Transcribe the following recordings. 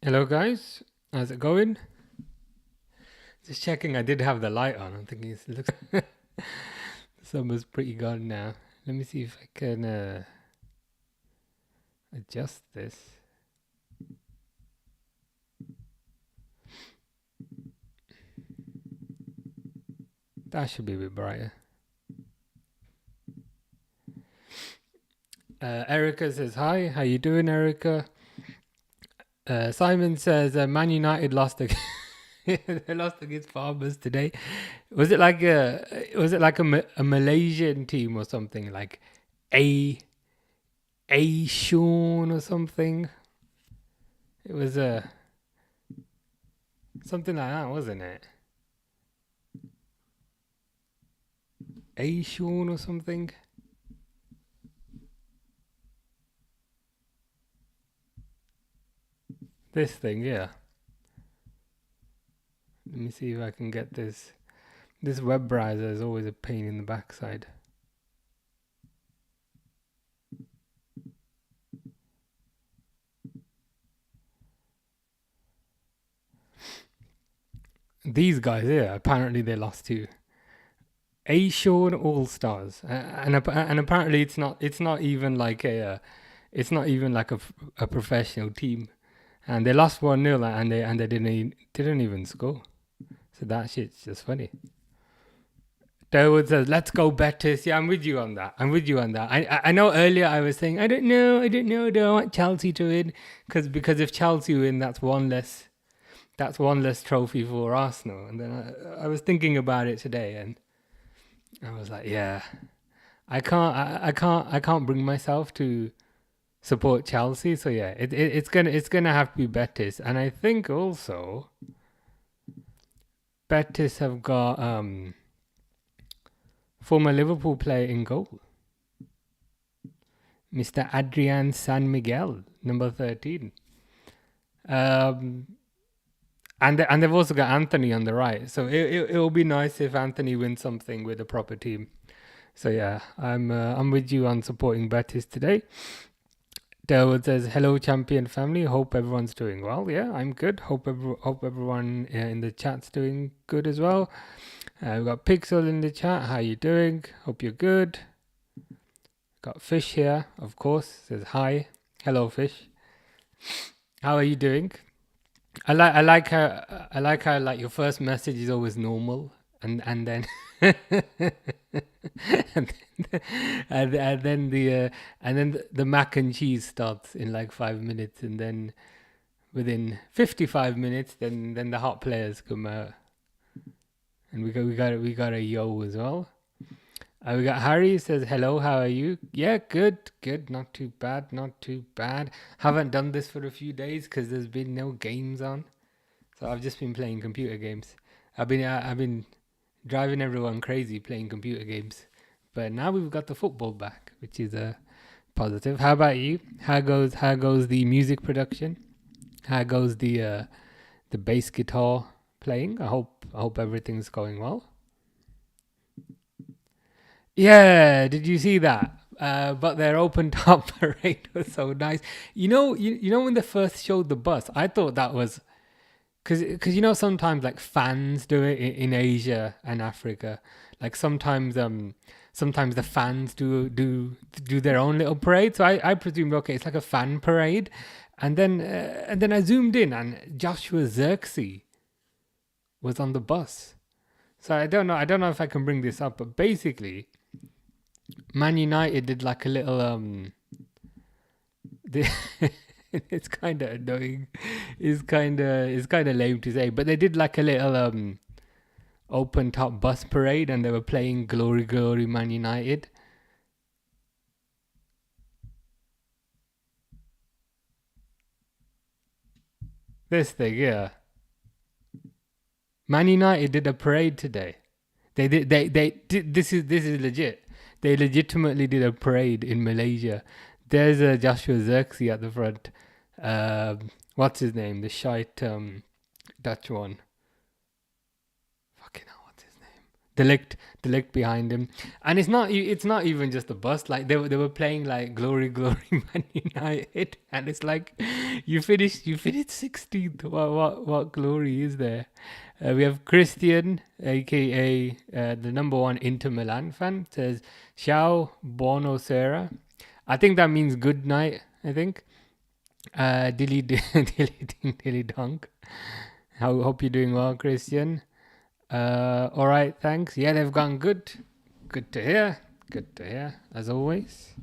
Hello guys, how's it going? Just checking I did have the light on. I'm thinking it looks the summer's pretty gone now. Let me see if I can adjust this. That should be a bit brighter. Erica says hi. How you doing, Erica? Simon says Man United lost they lost against Farmers today. Was it like a Malaysian team or something, like a Sean or something? It was something like that, wasn't it? A Sean or something? This thing, yeah. Let me see if I can get this. This web browser is always a pain in the backside. These guys here, apparently they lost to A Sean All Stars, and apparently it's not even like a professional team, and they lost 1-0 and they didn't even score. So that shit's just funny. Dawood says, "Let's go Betis." Yeah, I'm with you on that. I know earlier I was saying I don't know. Do I want Chelsea to win? Because if Chelsea win, that's one less trophy for Arsenal. And then I was thinking about it today, and I was like, yeah, I can't bring myself to support Chelsea. So yeah, it's gonna have to be Betis, and I think also Betis have got former Liverpool player in goal, Mr. Adrian San Miguel, number 13. And they've also got Anthony on the right, so it'll be nice if Anthony wins something with a proper team. So yeah, I'm with you on supporting Betis today. Dawood says, "Hello, champion family. Hope everyone's doing well." Yeah, I'm good. Hope everyone in the chat's doing good as well. We've got Pixel in the chat. How you doing? Hope you're good. Got Fish here, of course. Says hi. Hello, Fish. How are you doing? I like how like your first message is always normal, and then and then the mac and cheese starts in like 5 minutes, and then within 55 minutes, then the hot players come out, and we got a yo as well. We got Harry says hello. How are you? Yeah, good. Not too bad. Haven't done this for a few days because there's been no games on. So I've just been playing computer games. I've been driving everyone crazy playing computer games. But now we've got the football back, which is a positive. How about you? How goes the music production? How goes the bass guitar playing? I hope everything's going well. Yeah, did you see that? But their open top parade was so nice. You know when they first showed the bus, I thought that was because sometimes like fans do it in Asia and Africa. Like sometimes the fans do their own little parade. So I presumed, okay, it's like a fan parade, and then I zoomed in and Joshua Xerxes was on the bus. So I don't know if I can bring this up, but basically Man United did like a little it's kind of annoying. It's kind of lame to say, but they did like a little open top bus parade, and they were playing "Glory, Glory, Man United." This thing, yeah. Man United did a parade today. They did. They did. This is legit. They legitimately did a parade in Malaysia. There's a Joshua Xerxes at the front. What's his name? The shite Dutch one. Fucking hell, what's his name? Delict behind him, and it's not even just a bust. Like they were playing like glory Man United, and it's like you finished 16th. What glory is there? We have Christian, aka the number one Inter Milan fan, says "Ciao, buono sera." I think that means good night. I think. Dilly dilly donk. Hope you're doing well, Christian. All right, thanks. Yeah, they've gone good. Good to hear. Good to hear, as always.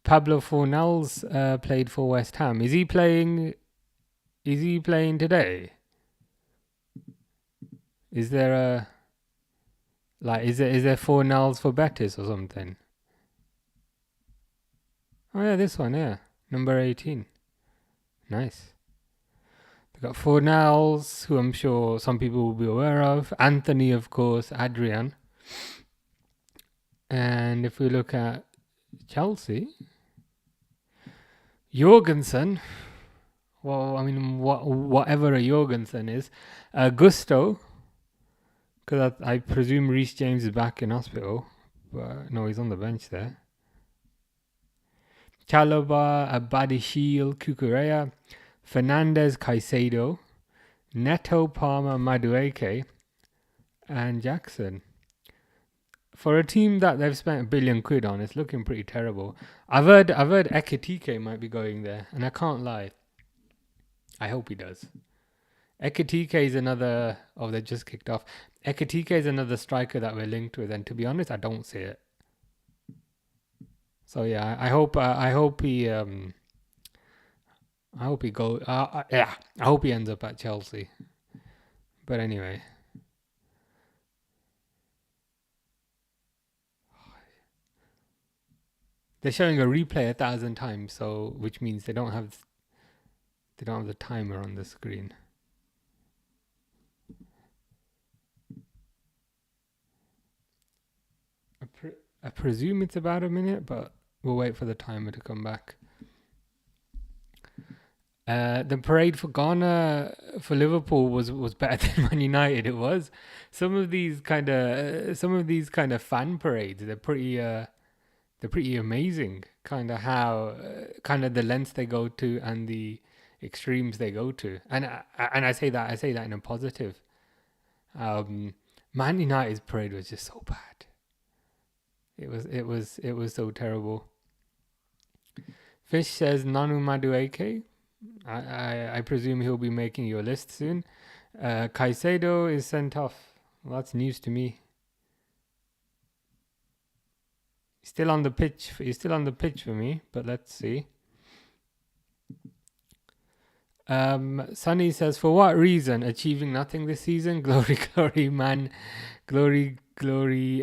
Pablo Fornals played for West Ham. Is he playing today? Is there is there Fornals for Betis or something? Oh yeah, this one, yeah. Number 18. Nice. We've got Fornals, who I'm sure some people will be aware of. Anthony, of course. Adrian. And if we look at Chelsea, Jorgensen. Well, I mean, whatever a Jorgensen is. Gusto, because I presume Reece James is back in hospital. But no, he's on the bench there. Chalobah, Abadishil, Kukurea, Fernandez, Caicedo, Neto, Palmer, Madueke, and Jackson. For a team that they've spent £1 billion on, it's looking pretty terrible. I've heard Ekitike might be going there, and I can't lie. I hope he does. Ekitike is another... Oh, they just kicked off. Ekitike is another striker that we're linked with, and to be honest, I don't see it. So yeah, I hope he goes. Yeah, I hope he ends up at Chelsea. But anyway, they're showing a replay 1,000 times, so which means they don't have the timer on the screen. I presume it's about a minute, but we'll wait for the timer to come back. The parade for Ghana for Liverpool was better than Man United. It was some of these kind of fan parades. They're pretty amazing. Kind of how the lengths they go to and the extremes they go to. And I say that in a positive. Man United's parade was just so bad. It was so terrible. Fish says Nanu Madueke. I presume he'll be making your list soon. Caicedo is sent off. Well, that's news to me. He's still on the pitch for me, but let's see. Sunny says, for what reason? Achieving nothing this season? Glory, man. Glory,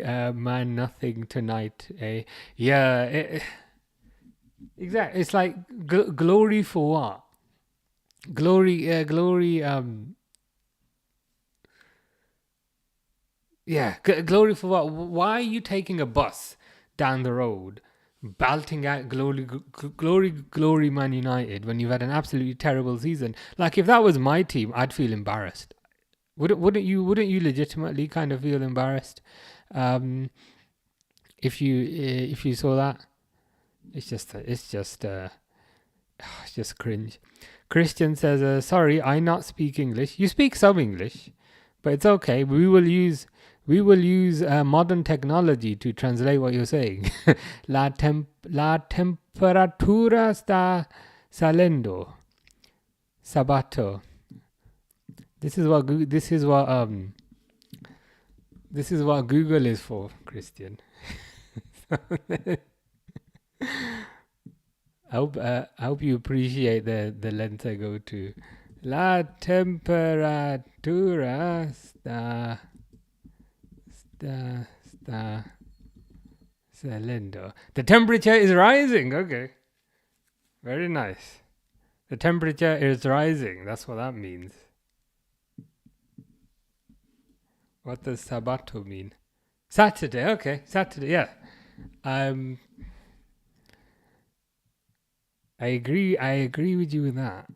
man, nothing tonight. Yeah, exactly. It's like glory for what? Glory, yeah, glory for what? Why are you taking a bus down the road, belting out glory Man United when you've had an absolutely terrible season? Like, if that was my team, I'd feel embarrassed. Wouldn't you legitimately kind of feel embarrassed if you saw that? It's just cringe. Christian says, sorry, I not speak English. You speak some English, but it's okay. We will use modern technology to translate what you're saying. La temperatura sta salendo. Sabato. This is what Google is for, Christian. I hope you appreciate the length I go to. La temperatura sta salendo. The temperature is rising. Okay. Very nice. The temperature is rising. That's what that means. What does sabato mean? Saturday. Okay. Saturday. Yeah. I agree with you with that.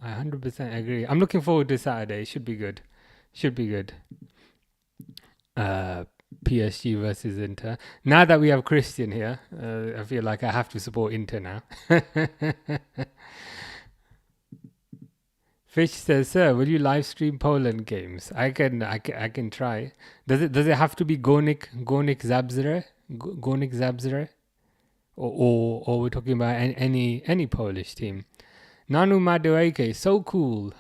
I 100% agree. I'm looking forward to Saturday. Should be good. Should be good. PSG versus Inter. Now that we have Christian here, I feel like I have to support Inter now. Fish says, "Sir, will you live stream Poland games? I can try. Does it have to be Gornik Zabzere, or we're talking about any Polish team? Nanu Madueke, so cool.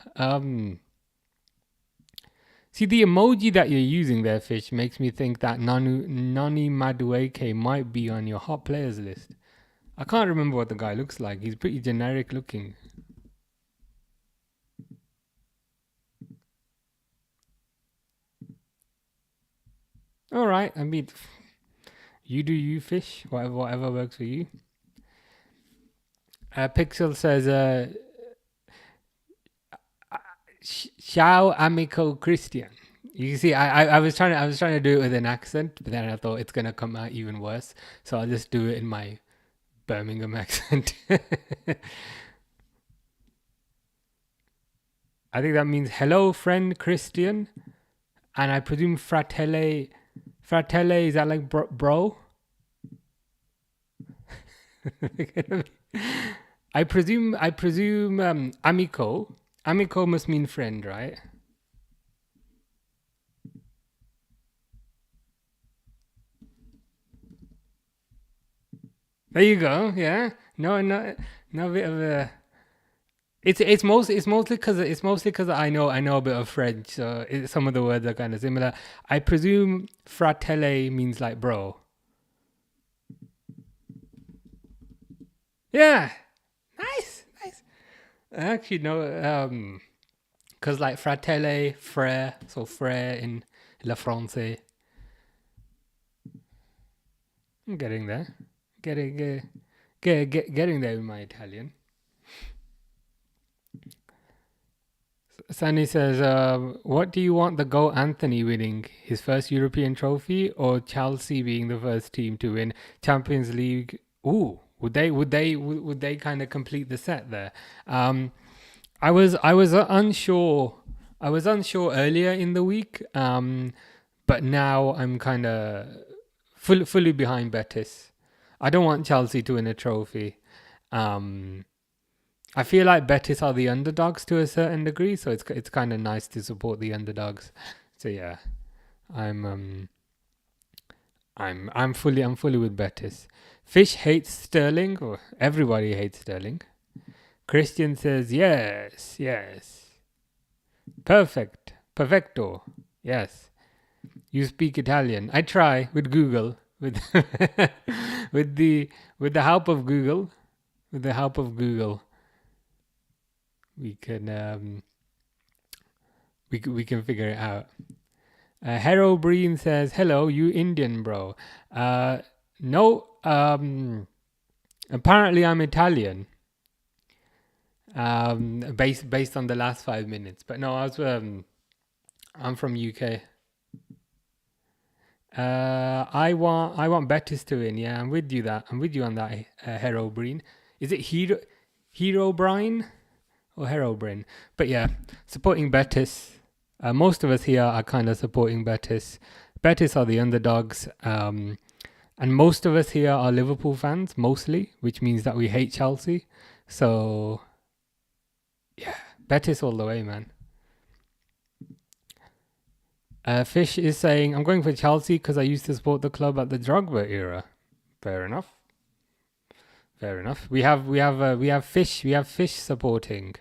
See, the emoji that you're using there, Fish, makes me think that Nani Madueke might be on your hot players list. I can't remember what the guy looks like. He's pretty generic looking. All right, I mean, you do you, Fish. Whatever works for you. Pixel says, "Ciao, amico Christian." You see, I was trying to do it with an accent, but then I thought it's gonna come out even worse, so I'll just do it in my Birmingham accent. I think that means hello, friend Christian, and I presume fratelli. Fratelli, is that like bro? I presume amico. Amico must mean friend, right? There you go. Yeah. No bit of a. It's mostly because I know a bit of French, so some of the words are kind of similar. I presume fratelli means like bro. Yeah, nice. Actually, no, because like fratelli, frère, so frère in le français. I'm getting there, getting there in my Italian. Sunny says, "What do you want the GOAT Anthony winning? His first European trophy, or Chelsea being the first team to win Champions League?" Ooh, would they kind of complete the set there? I was unsure. I was unsure earlier in the week, but now I'm kind of fully behind Betis. I don't want Chelsea to win a trophy. I feel like Betis are the underdogs to a certain degree, so it's kind of nice to support the underdogs. So yeah, I'm fully with Betis. Fish hates Sterling, or everybody hates Sterling. Christian says yes. Perfecto. Yes. You speak Italian. I try with Google, with with the help of Google. With the help of Google, we can we can figure it out. Hero Breen says, "Hello, you Indian bro." No, apparently I'm Italian. Based on the last 5 minutes, but no, I'm from UK. I want Betis to win. Yeah, I'm with you on that. Hero Breen. Is it Hero Brine or Hero Bryn? But yeah, supporting Betis. Most of us here are kind of supporting Betis. Betis are the underdogs. And most of us here are Liverpool fans, mostly, which means that we hate Chelsea. So yeah, Betis all the way, man. Fish is saying, "I'm going for Chelsea because I used to support the club at the Drogba era." Fair enough. We have Fish supporting.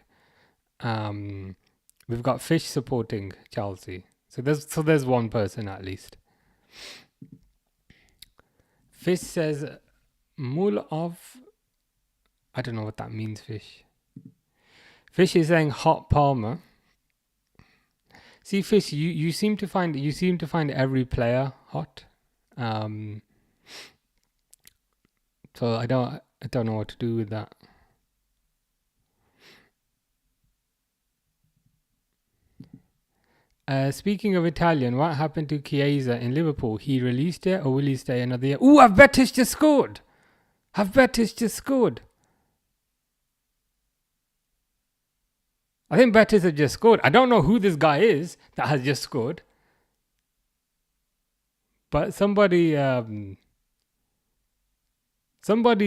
We've got Fish supporting Chelsea. So there's one person at least. Fish says, "Mul of." I don't know what that means. Fish is saying hot Palmer. See, Fish, you seem to find every player hot. So I don't know what to do with that. Speaking of Italian, what happened to Chiesa in Liverpool? He released it, or will he stay another year? Ooh, have Betis just scored? I think Betis have just scored. I don't know who this guy is that has just scored, but somebody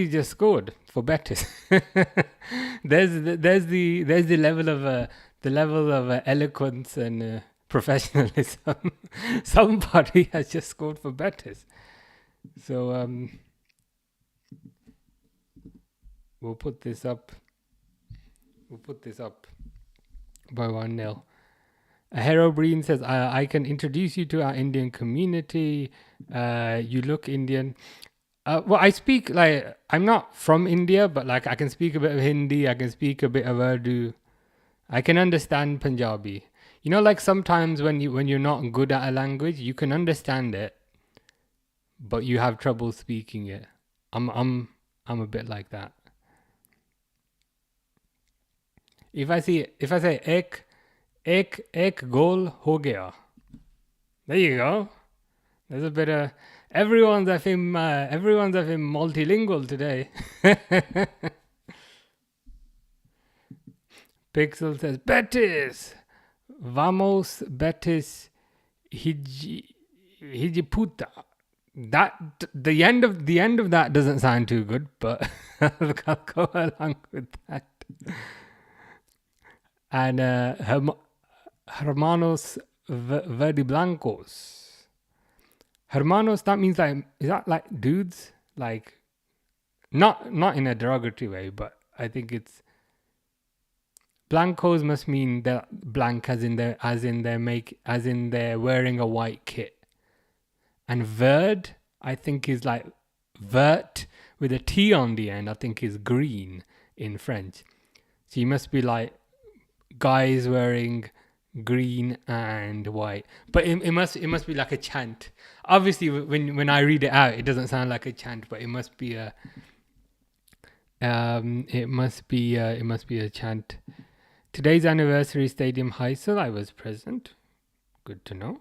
just scored for Betis. there's the level of eloquence and professionalism. Somebody has just scored for Betis. So we'll put this up. By 1-0. Hero Breen says, I can introduce you to our Indian community. You look Indian. Well, I speak, like, I'm not from India, but like I can speak a bit of Hindi. I can speak a bit of Urdu. I can understand Punjabi. You know, like sometimes when you're not good at a language, you can understand it, but you have trouble speaking it. I'm a bit like that. If I say ek goal ho gaya. There you go. There's a bit of everyone's I think multilingual today. Pixel says Betis. Vamos Betis Hijiputa. That the end of that doesn't sound too good, but I'll go along with that. And Hermanos Verdiblancos. Hermanos, that means like, is that like dudes? Like, not in a derogatory way, but I think it's blancos must mean that blank as in they're wearing a white kit. And verd, I think is like vert with a T on the end, I think is green in French. So you must be like guys wearing green and white, but it must be like a chant. Obviously, when I read it out, it doesn't sound like a chant, but it must be a chant. Today's anniversary stadium Heysel, I was present. Good to know.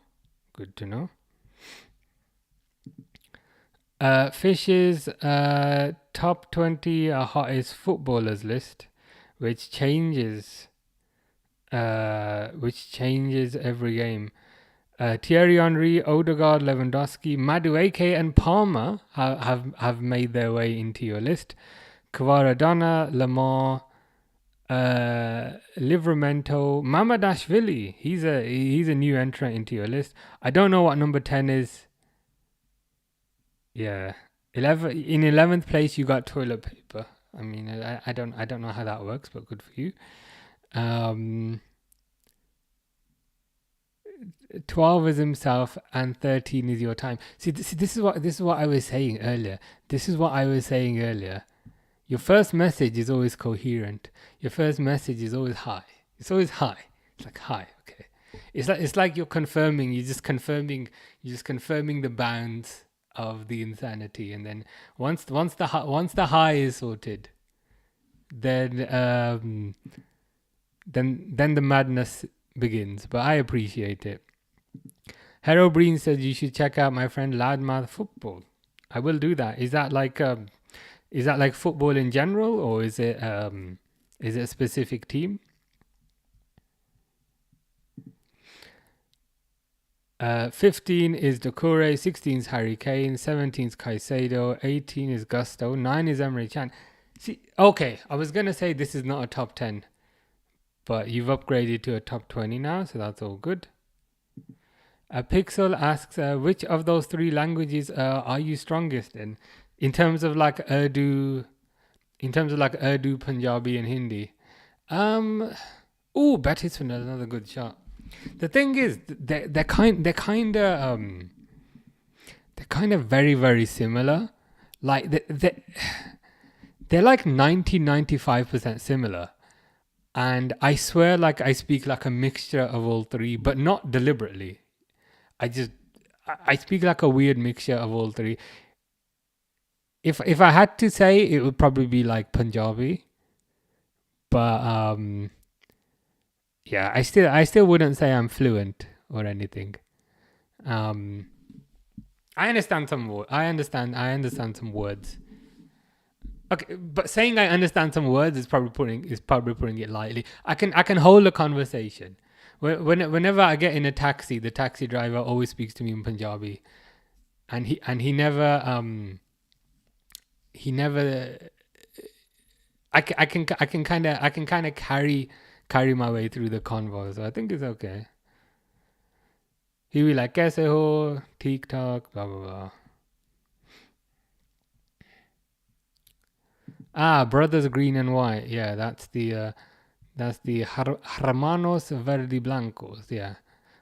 Fish's top 20 hottest footballers list, which changes every game. Thierry Henry, Odegaard, Lewandowski, Madueke and Palmer have made their way into your list. Kvaradona, Lamar, Livramento, Mamadashvili. He's a new entrant into your list. I don't know what number 10 is. Yeah, 11 in 11th place you got toilet paper. I mean, I don't know how that works, but good for you. 12 is himself and 13 is your time. See, this is what I was saying earlier. Your first message is always coherent. Your first message is always high. It's always high. It's like high. Okay. It's like you're confirming. You're just confirming the bounds of the insanity, and then once the high is sorted, then the madness begins. But I appreciate it. Hero Breen says you should check out my friend Loudmouth Football. I will do that. Is that like football in general, or is it a specific team? 15 is Doucouré, 16 is Harry Kane, 17 is Caicedo, 18 is Gusto, 9 is Emre Can. See, okay, I was gonna say this is not a top 10, but you've upgraded to a top 20 now, so that's all good. Pixel asks, which of those 3 languages are you strongest in terms of like Urdu, Punjabi, and Hindi? Betis for another good shot. The thing is, they're kind of very, very similar. Like they're like 90-95% similar. And I swear, like I speak like a mixture of all 3, but not deliberately. I speak like a weird mixture of all 3. If I had to say, it would probably be like Punjabi. But yeah, I still wouldn't say I'm fluent or anything. I understand some words. Okay, but saying I understand some words is probably putting it lightly. I can hold a conversation. Whenever I get in a taxi, the taxi driver always speaks to me in Punjabi, and he never he never I can kind of carry my way through the convo, so I think it's okay. He be like, "Kaise ho? Theek thak, blah blah blah." Ah, Brothers Green and White. Yeah, that's the Hermanos Verde Blancos. Yeah.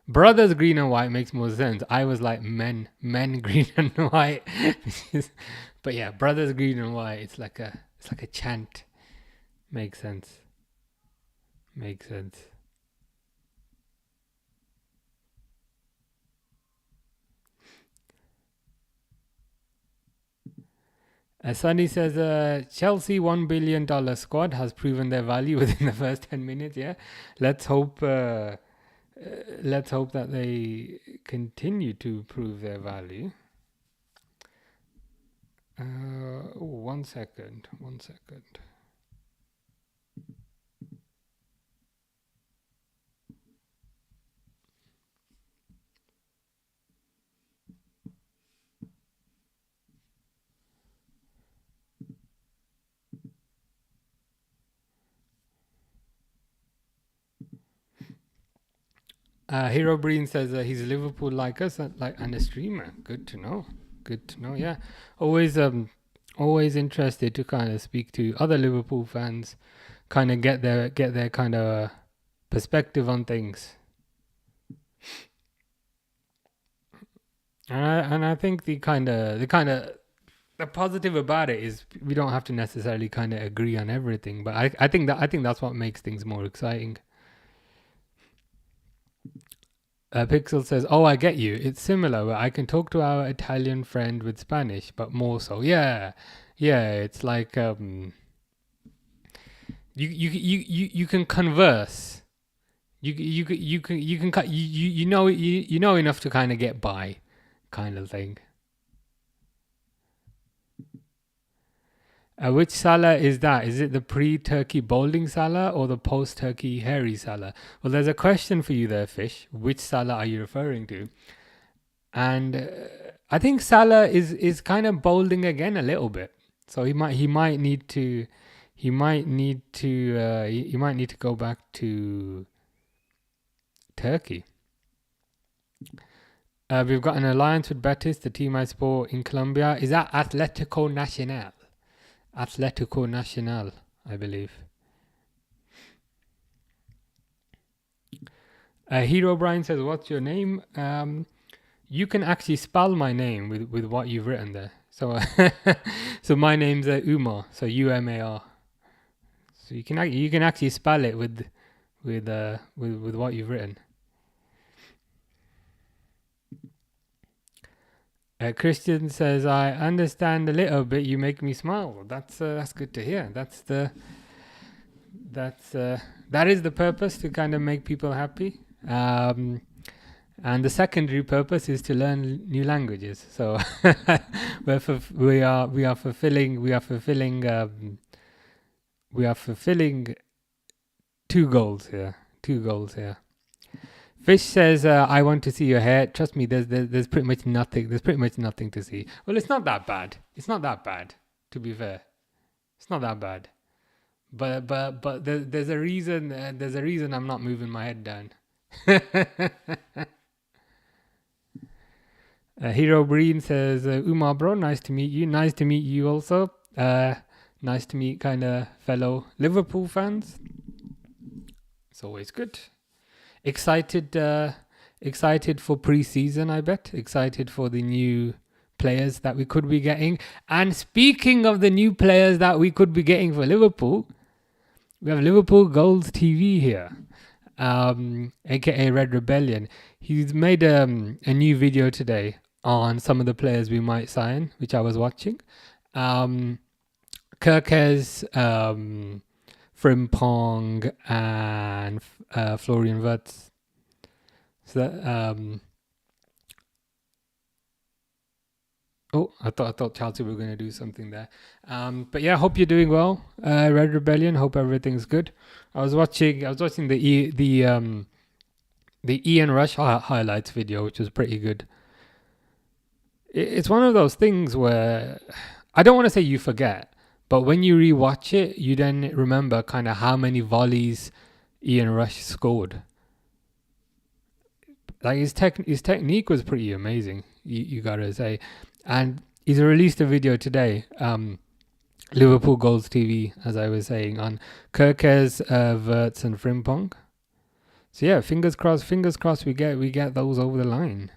Brothers Green and White makes more sense. I was like men green and white. But yeah, Brothers Green and White, it's like a chant. Makes sense. Makes sense. Sunny says, Chelsea $1 billion squad has proven their value within the first 10 minutes. Yeah, let's hope that they continue to prove their value. 1 second. Hero Breen says he's Liverpool like us and a streamer. Good to know. Yeah, always interested to kind of speak to other Liverpool fans, kind of get their kind of perspective on things. And I think the positive about it is we don't have to necessarily kind of agree on everything, but I think that's what makes things more exciting. Pixel says, "Oh, I get you. It's similar. I can talk to our Italian friend with Spanish, but more so. Yeah. It's like you can converse. You know enough to kind of get by, kind of thing." Which Salah is that? Is it the pre-Turkey bowling Salah or the post-Turkey hairy Salah? Well, there's a question for you there, Fish. Which Salah are you referring to? And I think Salah is kind of bowling again a little bit, so he might need to go back to Turkey. We've got an alliance with Betis, the team I support in Colombia. Is that Atlético Nacional, I believe. Hero Brian says, "What's your name?" You can actually spell my name with what you've written there. So, so my name's Umar. So Umar. So you can actually spell it with what you've written. Christian says, "I understand a little bit. You make me smile." That's good to hear. That is the purpose, to kind of make people happy. And the secondary purpose is to learn new languages. So we are fulfilling two goals here. Fish says, "I want to see your hair." Trust me, there's pretty much nothing. There's pretty much nothing to see. Well, it's not that bad. To be fair, it's not that bad. But there's a reason. There's a reason I'm not moving my head down. Hero Breen says, "Umar bro, nice to meet you. Nice to meet you also. Nice to meet kind of fellow Liverpool fans. It's always good. Excited for pre-season, I bet. Excited for the new players that we could be getting. And speaking of the new players that we could be getting for Liverpool, we have Liverpool Goals TV here, aka Red Rebellion. He's made a new video today on some of the players we might sign, which I was watching. Kirkes, Frimpong, and Florian WIRTZ. So that, Oh, I thought Chelsea were going to do something there. But yeah, hope you're doing well. Red Rebellion. Hope everything's good. I was watching the Ian Rush highlights video, which was pretty good. It's one of those things where I don't want to say you forget, but when you rewatch it, you then remember kind of how many volleys Ian Rush scored. Like his technique was pretty amazing. You gotta say, and he's released a video today. Liverpool Goals TV, as I was saying, on Kirkes, WIRTZ, and Frimpong. So yeah, fingers crossed. We get those over the line.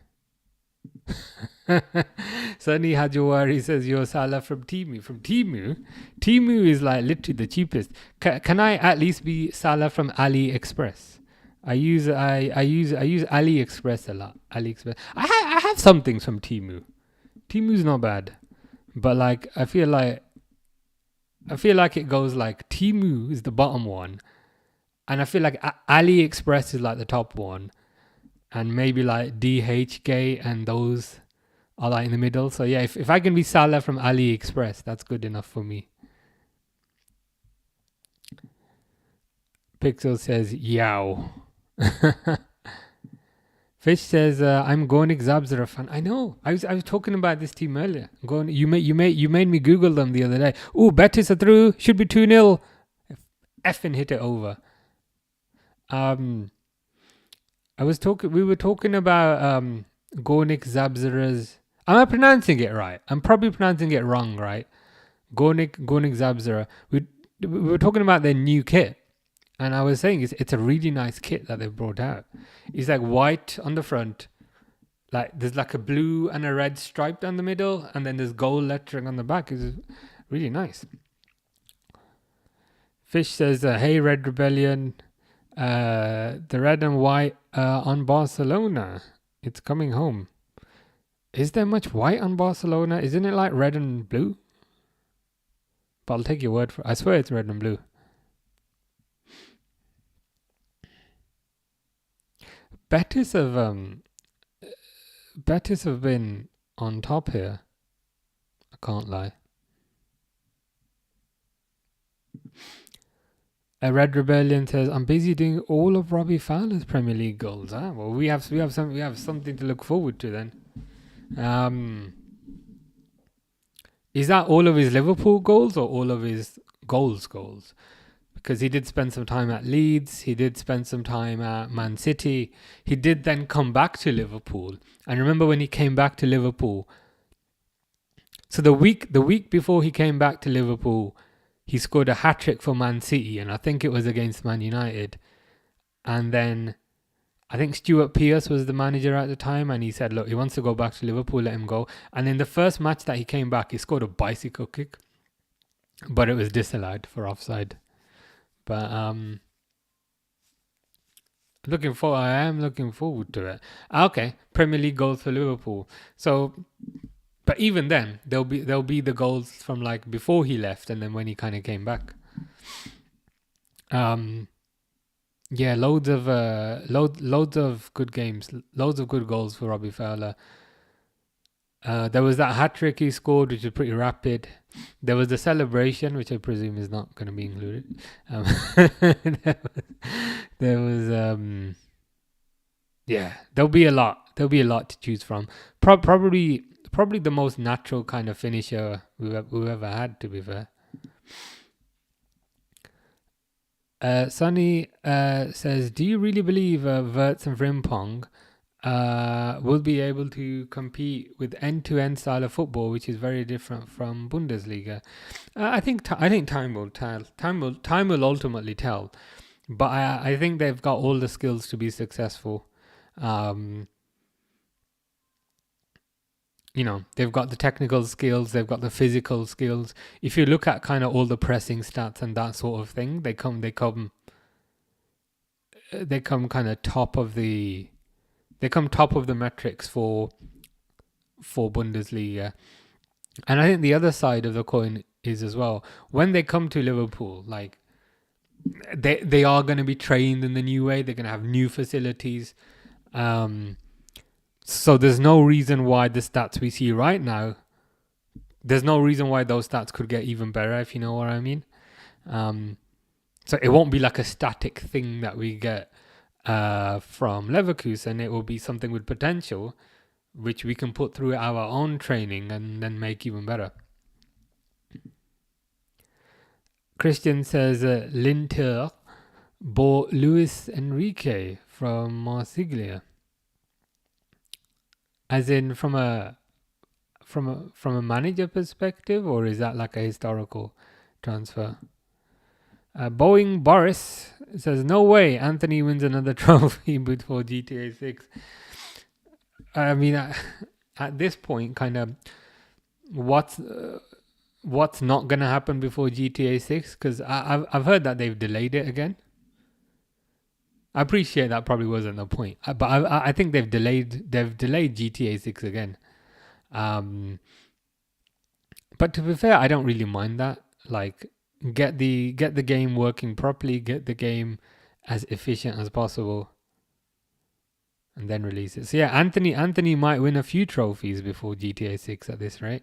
Sunny Hajawari says you're Salah from Timu. From Timu, Timu is like literally the cheapest. Can I at least be Salah from AliExpress? I use AliExpress a lot. AliExpress. I have some things from Timu. Timu's not bad, but like I feel like it goes like Timu is the bottom one, and I feel like AliExpress is like the top one, and maybe like DHgate and those are like in the middle. So yeah, if I can be Salah from AliExpress, that's good enough for me. Pixel says yow. Fish says I'm Gonik Zabzara fan. I know. I was talking about this team earlier. You made me Google them the other day. Ooh, Betis are through. Should be 2-0. Effing hit it over. We were talking about Gonik Zabzara's. Am I pronouncing it right? I'm probably pronouncing it wrong, right? Gonik Zabzara. We were talking about their new kit. And I was saying it's a really nice kit that they've brought out. It's like white on the front. Like there's like a blue and a red stripe down the middle. And then there's gold lettering on the back. It's really nice. Fish says, hey, Red Rebellion. The red and white on Barcelona. It's coming home. Is there much white on Barcelona? Isn't it like red and blue? But I'll take your word for it. I swear it's red and blue. Betis have been on top here. I can't lie. A Red Rebellion says, "I'm busy doing all of Robbie Fowler's Premier League goals." Huh? Well, we have something to look forward to then. Is that all of his Liverpool goals or all of his goals? Because he did spend some time at Leeds, he did spend some time at Man City. He did then come back to Liverpool. And remember when he came back to Liverpool? So the week before he came back to Liverpool, he scored a hat-trick for Man City, and I think it was against Man United. And then I think Stuart Pearce was the manager at the time, and he said, look, he wants to go back to Liverpool, let him go. And in the first match that he came back, he scored a bicycle kick, but it was disallowed for offside. But I am looking forward to it. Okay, Premier League goals for Liverpool. So, but even then, there'll be the goals from like before he left, and then when he kind of came back. Yeah, loads of good games, loads of good goals for Robbie Fowler. There was that hat-trick he scored, which was pretty rapid. There was the celebration, which I presume is not going to be included. There was yeah, there'll be a lot to choose from. Probably the most natural kind of finisher we've ever had, to be fair. Sunny says, do you really believe WIRTZ and Frimpong will be able to compete with end-to-end style of football, which is very different from Bundesliga? I think time will tell. Time will ultimately tell. But I think they've got all the skills to be successful. They've got the technical skills, they've got the physical skills. If you look at kind of all the pressing stats and that sort of thing, they come kind of top of the metrics for Bundesliga. And I think the other side of the coin is as well, when they come to Liverpool, like they are going to be trained in the new way. They're going to have new facilities. So there's no reason why the stats we see right now there's no reason why those stats could get even better, if you know what I mean. So it won't be like a static thing that we get from Leverkusen. It will be something with potential, which we can put through our own training and then make even better. Christian says Linter bought Luis Enrique from Marsiglia. As in from a manager perspective, or is that like a historical transfer? Boeing Boris says, no way Anthony wins another trophy before GTA 6. I mean, at this point, kind of, what's not going to happen before GTA 6? Because I've heard that they've delayed it again. I appreciate that probably wasn't the point, but I think they've delayed GTA 6 again. But to be fair, I don't really mind that. Like, get the game working properly, get the game as efficient as possible, and then release it. So yeah, Anthony might win a few trophies before GTA 6 at this rate.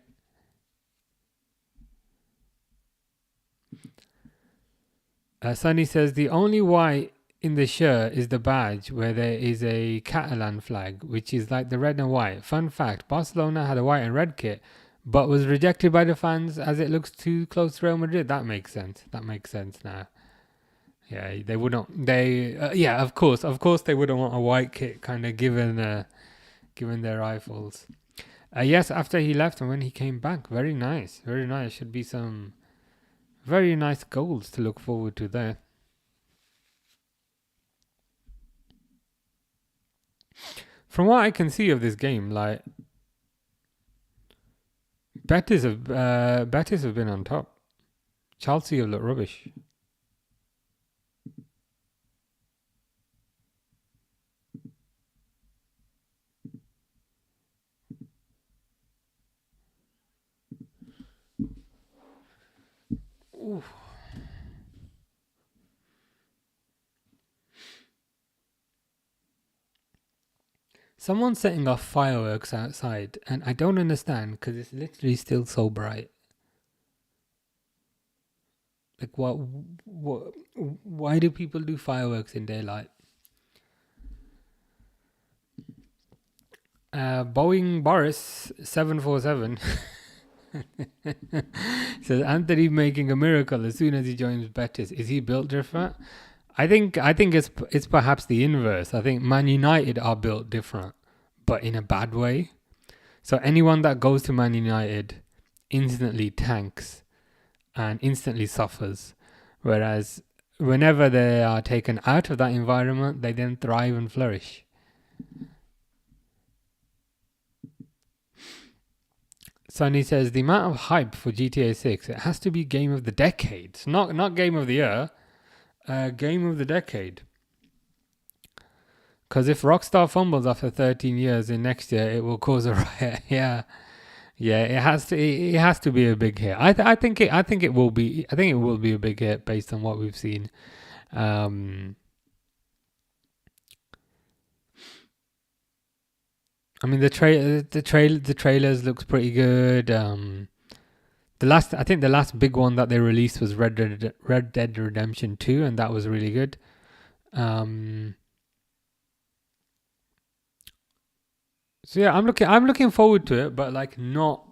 Sunny says the only white in the shirt is the badge where there is a Catalan flag, which is like the red and white. Fun fact, Barcelona had a white and red kit, but was rejected by the fans as it looks too close to Real Madrid. That makes sense now. Yeah, they wouldn't. Yeah, of course, they wouldn't want a white kit, kind of given their rivals. Yes, after he left and when he came back, very nice. Should be some very nice goals to look forward to there. From what I can see of this game, like Betis have been on top. Chelsea have looked rubbish. Ooh. Someone's setting off fireworks outside, and I don't understand because it's literally still so bright. Like, why do people do fireworks in daylight? Boeing Boris 747 says Anthony making a miracle as soon as he joins Betis. Is he built different? I think it's perhaps the inverse. I think Man United are built different, but in a bad way. So anyone that goes to Man United instantly tanks and instantly suffers, whereas whenever they are taken out of that environment, they then thrive and flourish. Sonny says the amount of hype for GTA 6, it has to be game of the decade, not game of the year. Game of the decade. Because if Rockstar fumbles after 13 years in next year, it will cause a riot. Yeah, it has to be a big hit. I think it will be a big hit based on what we've seen. I mean the trailers looks pretty good. The last big one that they released was Red Dead Redemption 2, and that was really good. So yeah, I'm looking forward to it, but like not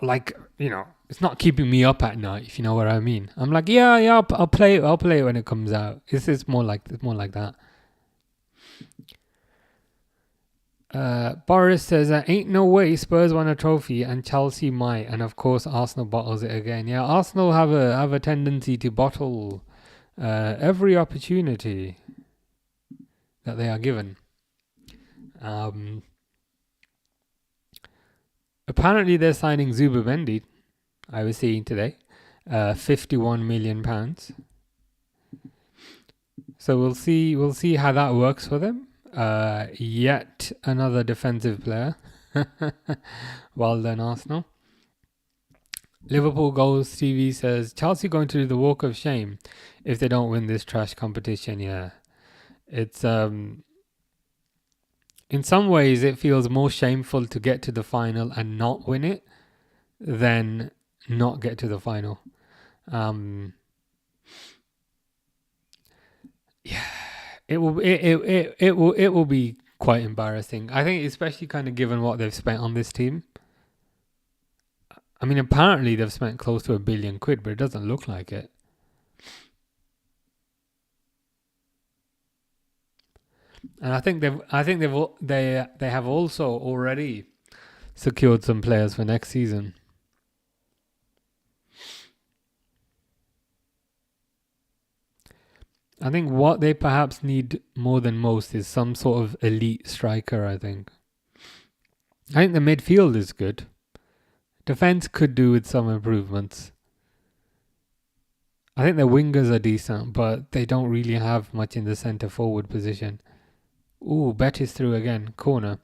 like, you know, it's not keeping me up at night, if you know what I mean. I'm like, yeah, I'll play it when it comes out. It's more like that. Boris says, ain't no way Spurs won a trophy and Chelsea might, and of course Arsenal bottles it again. Yeah, Arsenal have a tendency to bottle every opportunity that they are given. Apparently they're signing Zubimendi, I was seeing today, £51 million. So we'll see how that works for them. Yet another defensive player. Well done, Arsenal. Liverpool Goals TV says Chelsea going to do the walk of shame if they don't win this trash competition. Yeah, it's in some ways it feels more shameful to get to the final and not win it than not get to the final. Yeah, it will be quite embarrassing. I think, especially kind of given what they've spent on this team. I mean, apparently they've spent close to £1 billion, but it doesn't look like it. And I think they have also already secured some players for next season. I think what they perhaps need more than most is some sort of elite striker, I think. I think the midfield is good. Defense could do with some improvements. I think the wingers are decent, but they don't really have much in the centre forward position. Ooh, Betis through again, corner.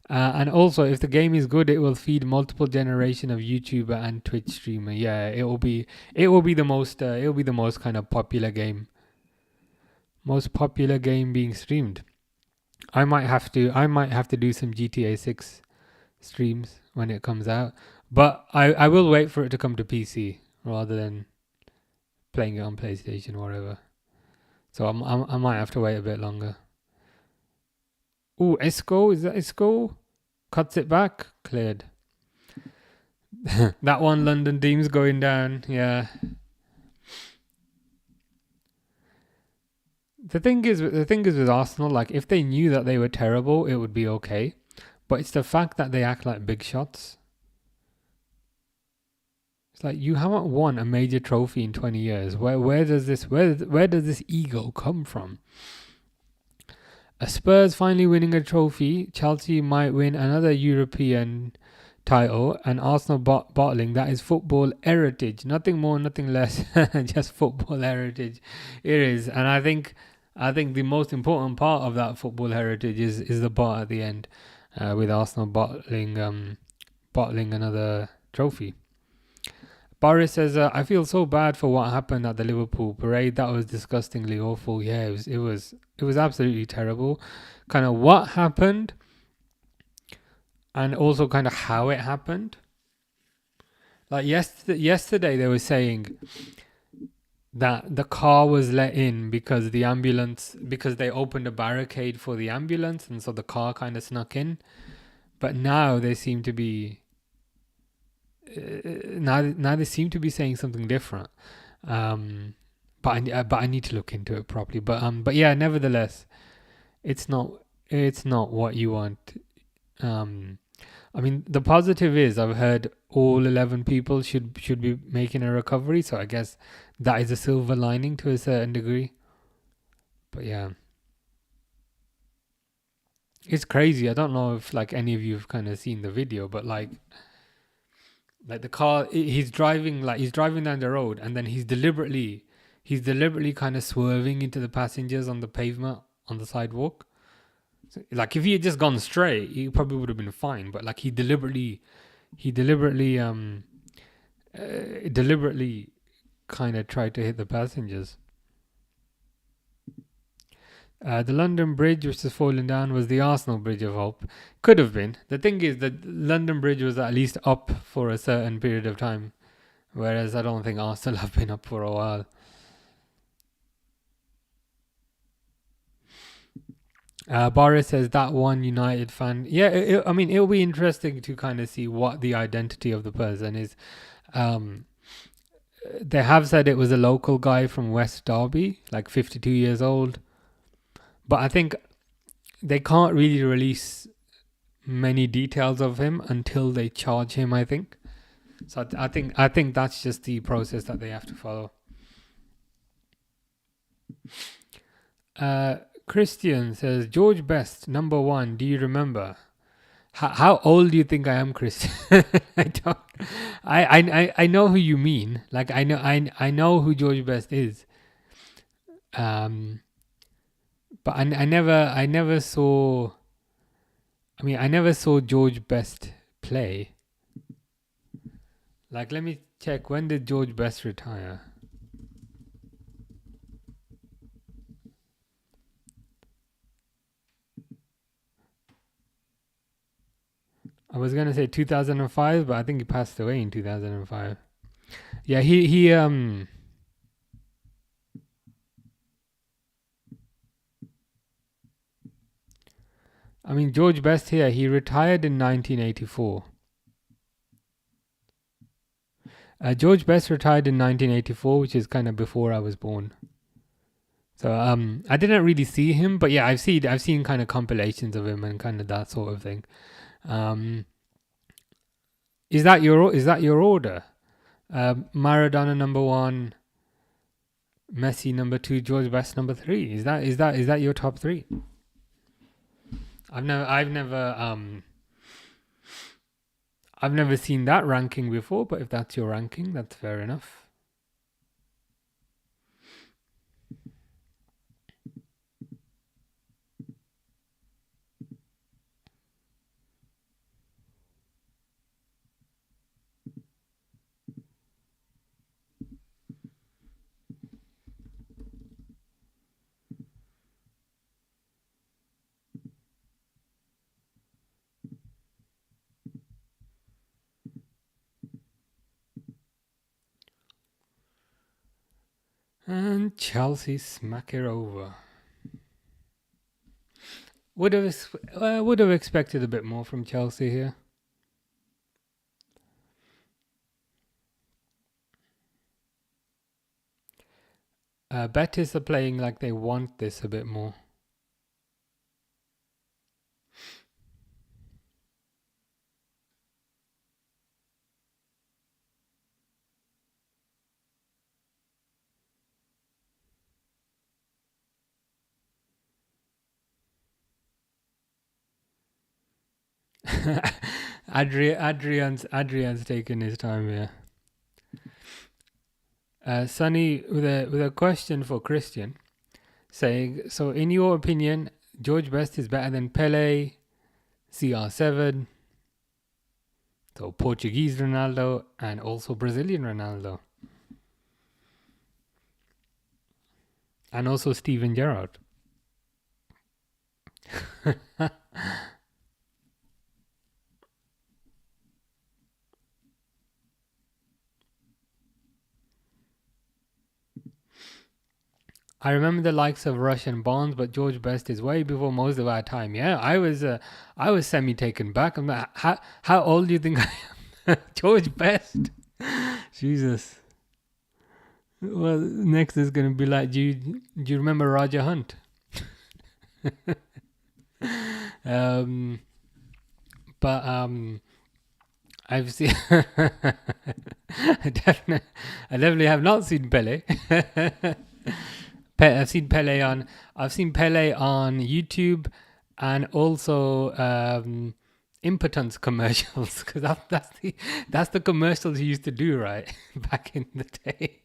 And also, if the game is good, it will feed multiple generation of YouTuber and Twitch streamer. Yeah, it will be the most kind of popular game. Most popular game being streamed. I might have to do some GTA 6 streams when it comes out, but I will wait for it to come to PC rather than playing it on PlayStation or whatever. So I might have to wait a bit longer. Ooh, Isco, is that Isco? Cuts it back, cleared. That one London team's going down. Yeah. The thing is with Arsenal, like, if they knew that they were terrible, it would be okay. But it's the fact that they act like big shots. It's like, you haven't won a major trophy in 20 years. Where does this ego come from? A Spurs finally winning a trophy. Chelsea might win another European title, and Arsenal bottling. That is football heritage. Nothing more, nothing less. Just football heritage. It is, and I think the most important part of that football heritage is the part at the end, with Arsenal bottling another trophy. Boris says, I feel so bad for what happened at the Liverpool parade. That was disgustingly awful. Yeah, it was absolutely terrible. Kind of what happened, and also kind of how it happened. Like yesterday they were saying that the car was let in because they opened a barricade for the ambulance, and so the car kind of snuck in. But now they seem to be saying something different. But I need to look into it properly. But yeah, nevertheless, it's not what you want. I mean, the positive is I've heard all 11 people should be making a recovery, so I guess that is a silver lining to a certain degree. But yeah, it's crazy. I don't know if like any of you have kind of seen the video, but like the car, he's driving down the road, and then he's deliberately kind of swerving into the passengers on the pavement on the sidewalk. So, like, if he had just gone straight, he probably would have been fine. But like, he deliberately kind of tried to hit the passengers. The London Bridge, which has fallen down, was the Arsenal Bridge of Hope. Could have been. The thing is that London Bridge was at least up for a certain period of time, whereas I don't think Arsenal have been up for a while. Boris says that one United fan. Yeah, I mean, it'll be interesting to kind of see what the identity of the person is. They have said it was a local guy from West Derby, like 52 years old. But I think they can't really release many details of him until they charge him, I think. So I think that's just the process that they have to follow. Christian says, George Best, number 1, do you remember? How old do you think I am, Christian? I don't. I know who you mean. Like, I know who George Best is. But I never saw. I mean, I never saw George Best play. Like, let me check. When did George Best retire? I was gonna say 2005, but I think he passed away in 2005. Yeah, he I mean, George Best here, he retired in 1984. George Best retired in 1984, which is kind of before I was born. So I didn't really see him, but yeah, I've seen kind of compilations of him and kind of that sort of thing. Is that your order? Maradona number 1, Messi number 2, George Best number 3. Is that your top 3? I've never seen that ranking before, but if that's your ranking, that's fair enough. And Chelsea smack it over. Would have expected a bit more from Chelsea here. Betis are playing like they want this a bit more. Adrian's taking his time here. Sonny with a question for Christian, saying, so in your opinion, George Best is better than Pele, CR7, so Portuguese Ronaldo, and also Brazilian Ronaldo, and also Steven Gerrard. I remember the likes of Rush and Bonds, but George Best is way before most of our time. Yeah, I was semi taken back. I'm like, how old do you think I am? George Best. Jesus. Well, next is gonna be like, do you remember Roger Hunt? I've seen. I definitely have not seen Pele. I've seen Pele on YouTube, and also impotence commercials, because that's the commercials he used to do right back in the day.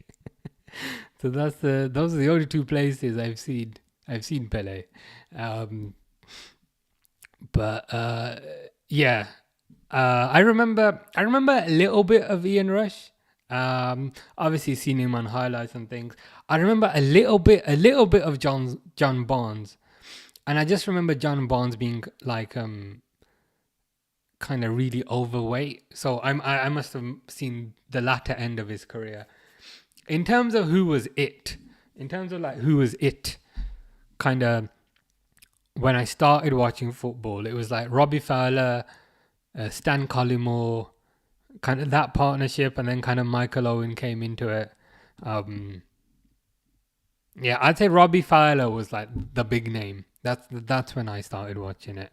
So those are the only two places I've seen Pele. Yeah. I remember a little bit of Ian Rush. Obviously seen him on highlights and things. I remember a little bit of John Barnes, and I just remember John Barnes being like kind of really overweight. So I must have seen the latter end of his career. In terms of who was it, kind of when I started watching football, it was like Robbie Fowler, Stan Collymore, kind of that partnership, and then kind of Michael Owen came into it. Yeah, I'd say Robbie Fowler was like the big name. That's when I started watching it.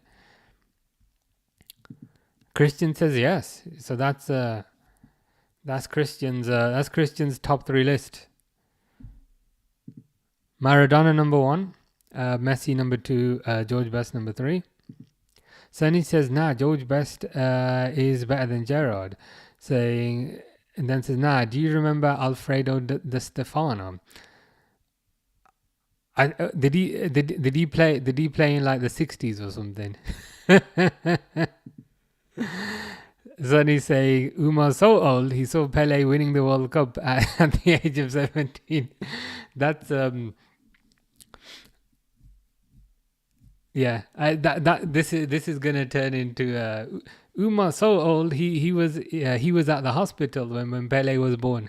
Christian says yes, so that's Christian's top 3 list. Maradona number 1, Messi number 2, George Best number 3. Sonny says, nah, George Best is better than Gerrard. And then says, nah, do you remember Alfredo Di Stefano? Did he play in like the 60s or something? Sonny saying, Umar's so old, he saw Pele winning the World Cup at the age of 17. That's yeah. This is gonna turn into Uma so old he was at the hospital when Pele was born.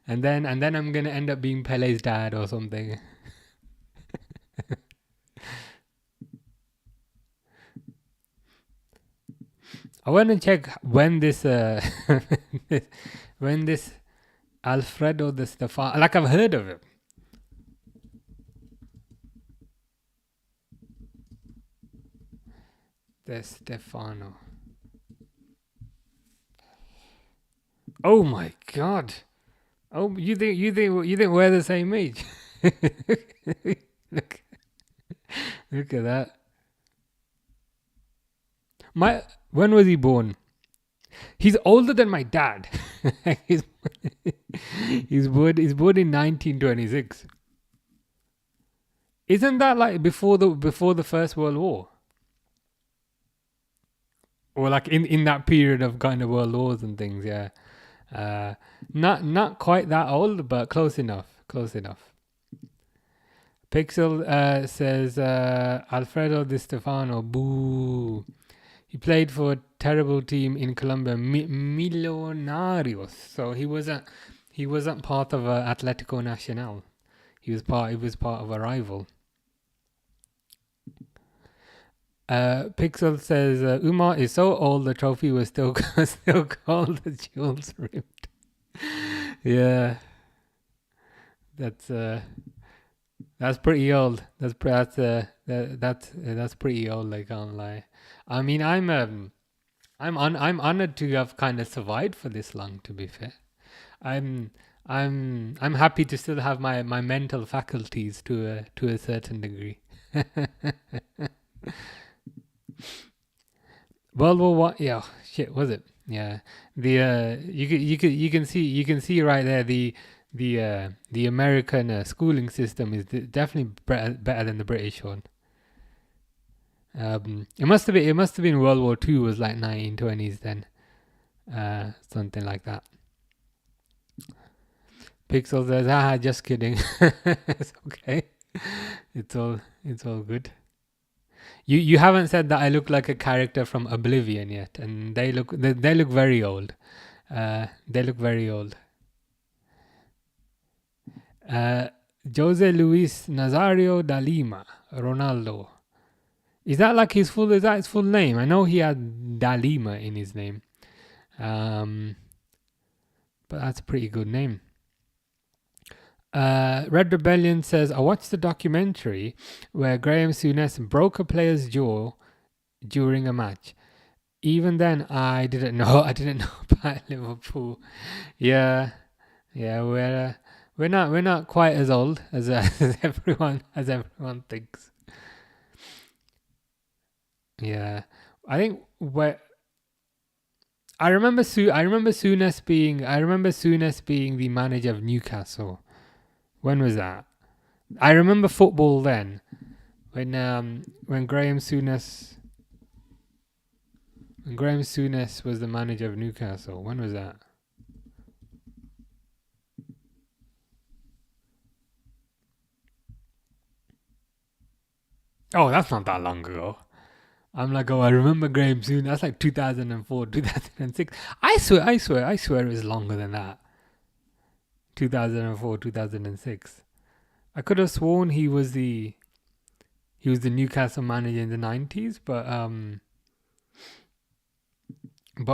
and then I'm gonna end up being Pele's dad or something. I want to check when this when this Alfredo de Stefano, like I've heard of it. De Stefano. Oh my God! Oh, you think we're the same age? look, look at that. When was he born? He's older than my dad. he's born in 1926. Isn't that like before the First World War? Or like in that period of kind of world wars and things, yeah. Not quite that old, but close enough. Pixel says Alfredo Di Stefano, boo. He played for a terrible team in Colombia, Millonarios. So he wasn't part of Atletico Nacional. He was part of a rival. Pixel says Umar is so old the trophy was still called the Jules Ripped. Yeah, that's pretty old. That's pretty old. I can't lie. I mean, I'm honored to have kind of survived for this long. To be fair, I'm happy to still have my mental faculties to a certain degree. World War One, yeah, shit, was it? Yeah, the you can see right there the American schooling system is definitely better than the British one. It must have been World War Two was like 1920s then, something like that. Pixel says, just kidding. It's okay. It's all good. You haven't said that I look like a character from Oblivion yet, and they look very old. They look very old. Jose Luis Nazario da Lima Ronaldo. Is that his full name? I know he had da Lima in his name. But that's a pretty good name. Red Rebellion says, I watched the documentary where Graham Souness broke a player's jaw during a match. Even then, I didn't know about Liverpool. Yeah, we're not quite as old as everyone thinks. Yeah, I think I remember Souness being the manager of Newcastle. When was that? I remember football then, when Graham Souness was the manager of Newcastle. When was that? Oh, that's not that long ago. I'm like, I remember Graham Souness. That's like 2004, 2006. I swear it was longer than that. 2004, 2006. I could have sworn he was the Newcastle manager in the 90s, but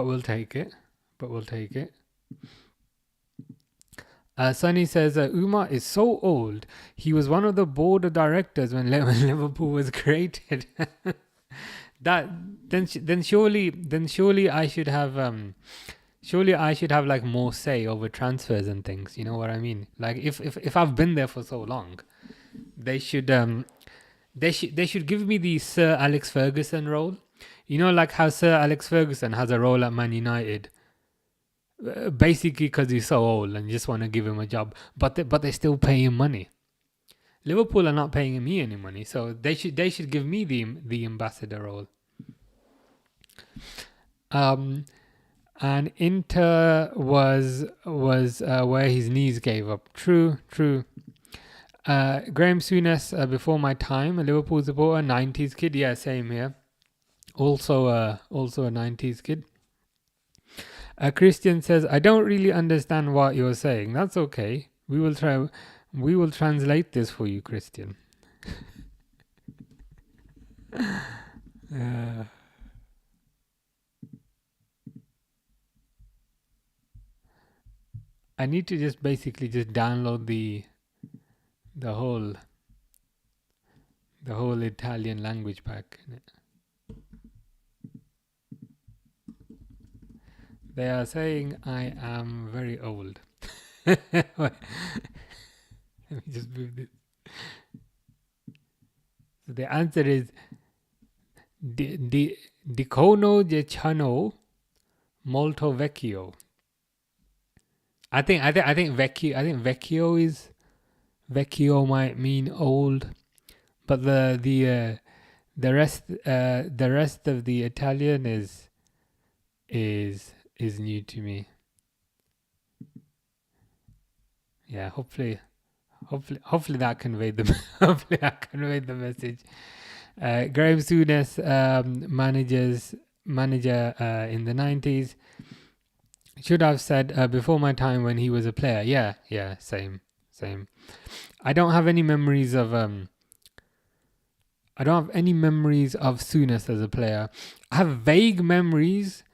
we'll take it. Sunny says Umar is so old. He was one of the board of directors when Liverpool was created. Then surely I should have like more say over transfers and things. You know what I mean? Like if I've been there for so long, they should give me the Sir Alex Ferguson role. You know, like how Sir Alex Ferguson has a role at Man United, basically because he's so old and you just want to give him a job, but they still pay him money. Liverpool are not paying me any money, so they should give me the ambassador role. And Inter was where his knees gave up. True. Graham Souness, before my time, a Liverpool supporter, 90s kid. Yeah, same here. Also a 90s kid. Christian says, I don't really understand what you're saying. That's okay. We will translate this for you, Christian. I need to just basically just download the whole Italian language pack. They are saying I am very old. Let me just move this. So the answer is dicono dieciano molto vecchio. I think vecchio might mean old, but the rest of the Italian is new to me. Yeah, hopefully that conveyed the hopefully that conveyed the message. Graham Souness, manager in the 90s. Should have said before my time when he was a player. Yeah, same. I don't have any memories of Souness as a player. I have vague memories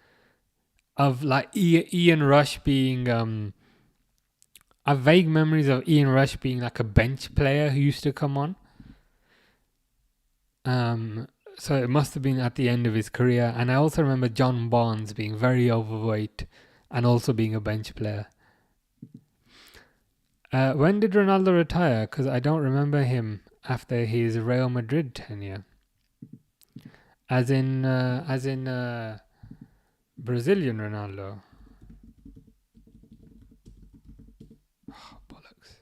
of like Ian Rush being I have vague memories of Ian Rush being like a bench player who used to come on. So it must have been at the end of his career. And I also remember John Barnes being very overweight and also being a bench player. When did Ronaldo retire? Because I don't remember him after his Real Madrid tenure. As in Brazilian Ronaldo. Oh, bollocks.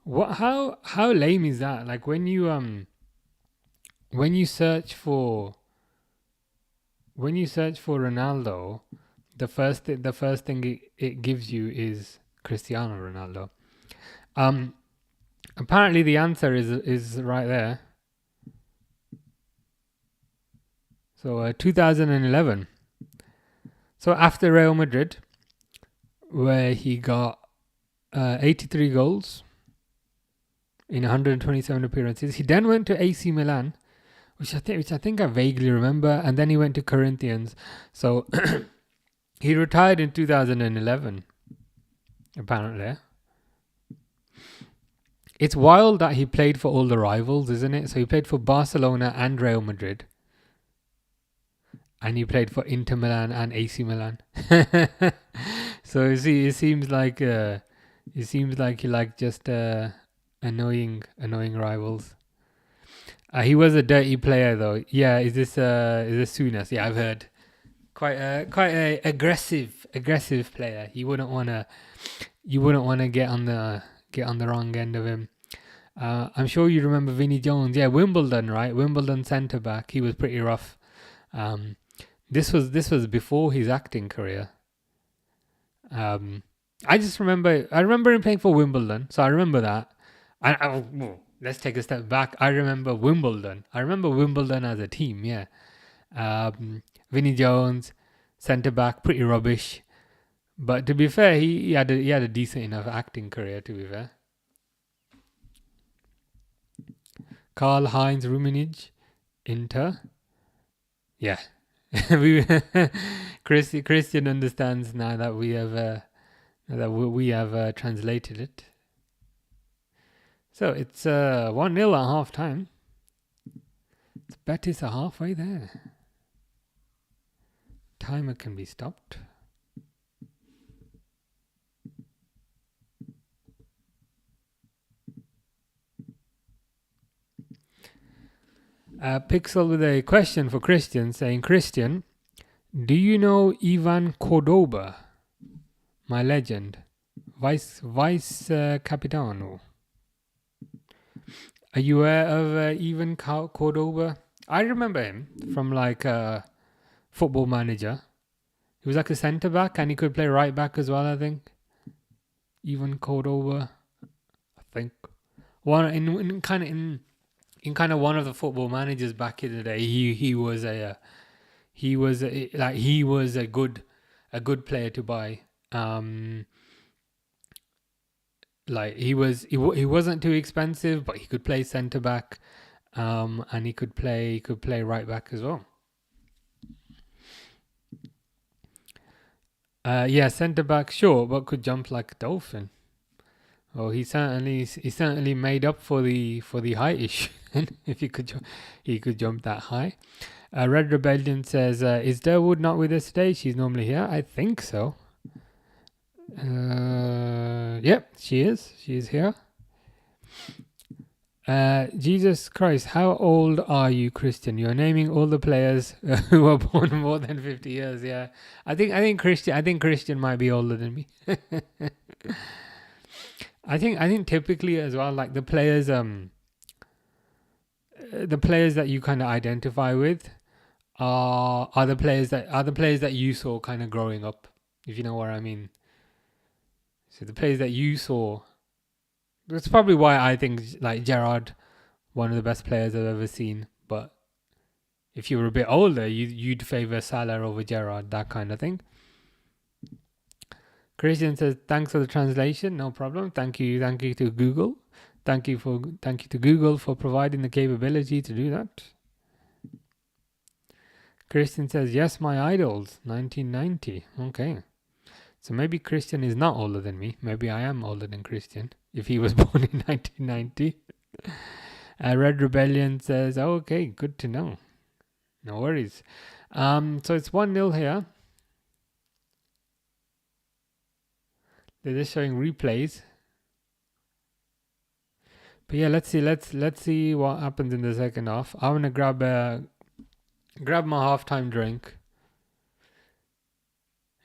What? How lame is that? Like when you search for Ronaldo, the first thing it gives you is Cristiano Ronaldo. Apparently the answer is right there. So 2011. So after Real Madrid, where he got 83 goals in 127 appearances, he then went to AC Milan, which I think I vaguely remember, and then he went to Corinthians. So he retired in 2011, apparently. It's wild that he played for all the rivals, isn't it? So he played for Barcelona and Real Madrid. And he played for Inter Milan and AC Milan. So it seems like he liked just annoying rivals. He was a dirty player though. Yeah, is this Souness? Yeah, I've heard. Quite a aggressive player. You wouldn't wanna get on the wrong end of him. I'm sure you remember Vinnie Jones. Yeah, Wimbledon, right? Wimbledon centre back. He was pretty rough. This was before his acting career. I remember him playing for Wimbledon, so I remember that. Let's take a step back. I remember Wimbledon. As a team, yeah. Vinnie Jones, centre back, pretty rubbish. But to be fair, he had a decent enough acting career. To be fair, Karl-Heinz Rummenigge, Inter. Yeah, Christian understands now that we have translated it. So it's 1-0 at half time. It's Betis are halfway there. Timer can be stopped. Pixel with a question for Christian, saying, Christian, do you know Ivan Cordoba, my legend, vice capitano? Are you aware of Ivan Cordoba? I remember him from like Football Manager. He was like a centre back and he could play right back as well, I think. Ivan Cordoba, I think. one in kind of one of the football managers back in the day. He was a good player to buy. Like he wasn't too expensive, but he could play centre back, and he could play right back as well. Yeah, centre back, sure, but could jump like a dolphin. Oh, he certainly made up for the height issue. If he could jump that high. Red Rebellion says, "Is Durwood not with us today? She's normally here. I think so. Yep, she is. She's here. Jesus Christ, how old are you, Christian? You're naming all the players who were born more than 50 years. Yeah, I think Christian might be older than me. I think typically as well, like the players that you kind of identify with are the players that you saw kind of growing up, if you know what I mean. So the players that you saw, that's probably why I think like Gerrard, one of the best players I've ever seen. But if you were a bit older, you'd favor Salah over Gerrard, that kind of thing. Christian says, "Thanks for the translation. No problem. Thank you to Google. Thank you to Google for providing the capability to do that." Christian says, "Yes, my idols, 1990. Okay. So maybe Christian is not older than me. Maybe I am older than Christian if he was born in 1990. Red Rebellion says, oh, okay, good to know. No worries. So it's 1-0 here. They're just showing replays. But yeah, let's see what happens in the second half. I want to grab my halftime drink.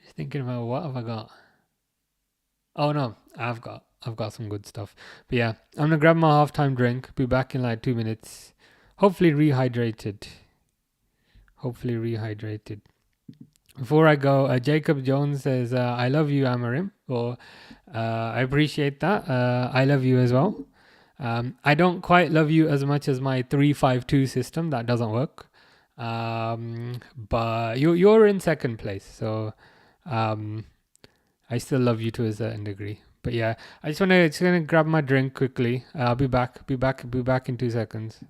Just thinking about what have I got. Oh no, I've got some good stuff. But yeah, I'm gonna grab my halftime drink. Be back in like 2 minutes. Hopefully rehydrated. Before I go, Jacob Jones says, "I love you, Amarim." Or I appreciate that. I love you as well. I don't quite love you as much as my 3-5-2 system. That doesn't work. But you're in second place, so I still love you to a certain degree. But yeah, I just gonna grab my drink quickly. I'll be back in 2 seconds.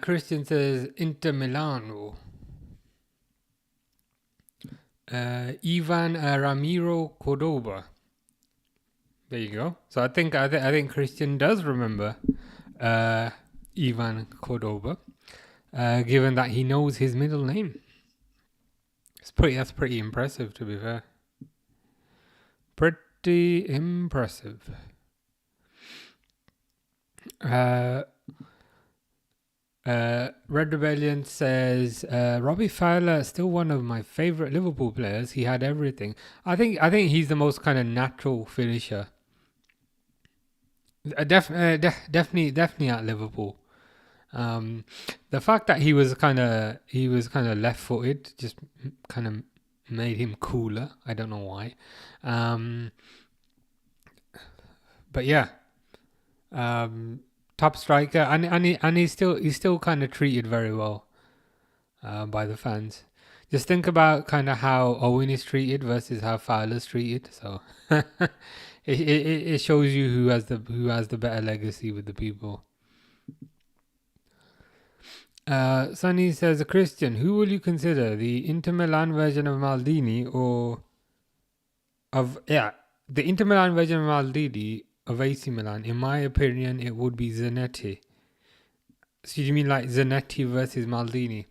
Christian says Inter Milano. Ivan Ramiro Cordoba. There you go. So I think Christian does remember Ivan Cordoba, given that he knows his middle name. That's pretty impressive, to be fair. Pretty impressive. Red Rebellion says Robbie Fowler is still one of my favorite Liverpool players. He had everything. I think he's the most kind of natural finisher. Definitely at Liverpool. The fact that he was kind of left-footed just kind of made him cooler. I don't know why. But yeah. Top striker, and he's still kind of treated very well by the fans. Just think about kind of how Owen is treated versus how Fowler's treated. So it shows you who has the better legacy with the people. Sunny says, Christian, who will you consider, the Inter Milan version of Maldini the Inter Milan version of Maldini of AC Milan? In my opinion, it would be Zanetti. So you mean like Zanetti versus Maldini?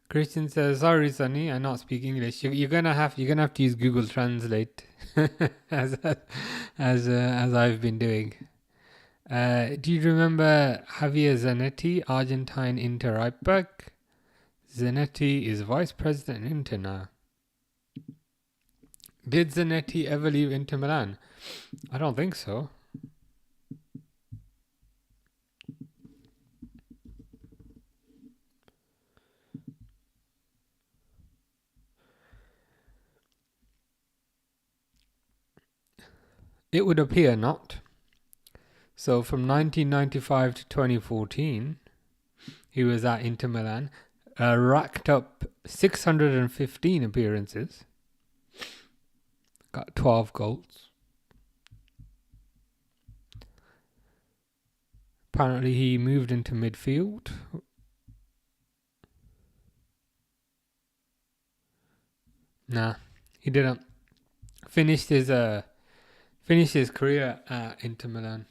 Christian says, sorry, Sonny, I not speak English. You're gonna have to use Google Translate, as I've been doing. Do you remember Javier Zanetti, Argentine Inter right back? Zanetti is vice president in Inter now. Did Zanetti ever leave Inter Milan? I don't think so. It would appear not. So from 1995 to 2014, he was at Inter Milan, racked up 615 appearances, got 12 goals. Apparently he moved into midfield. Nah, he didn't. Finished his career at Inter Milan.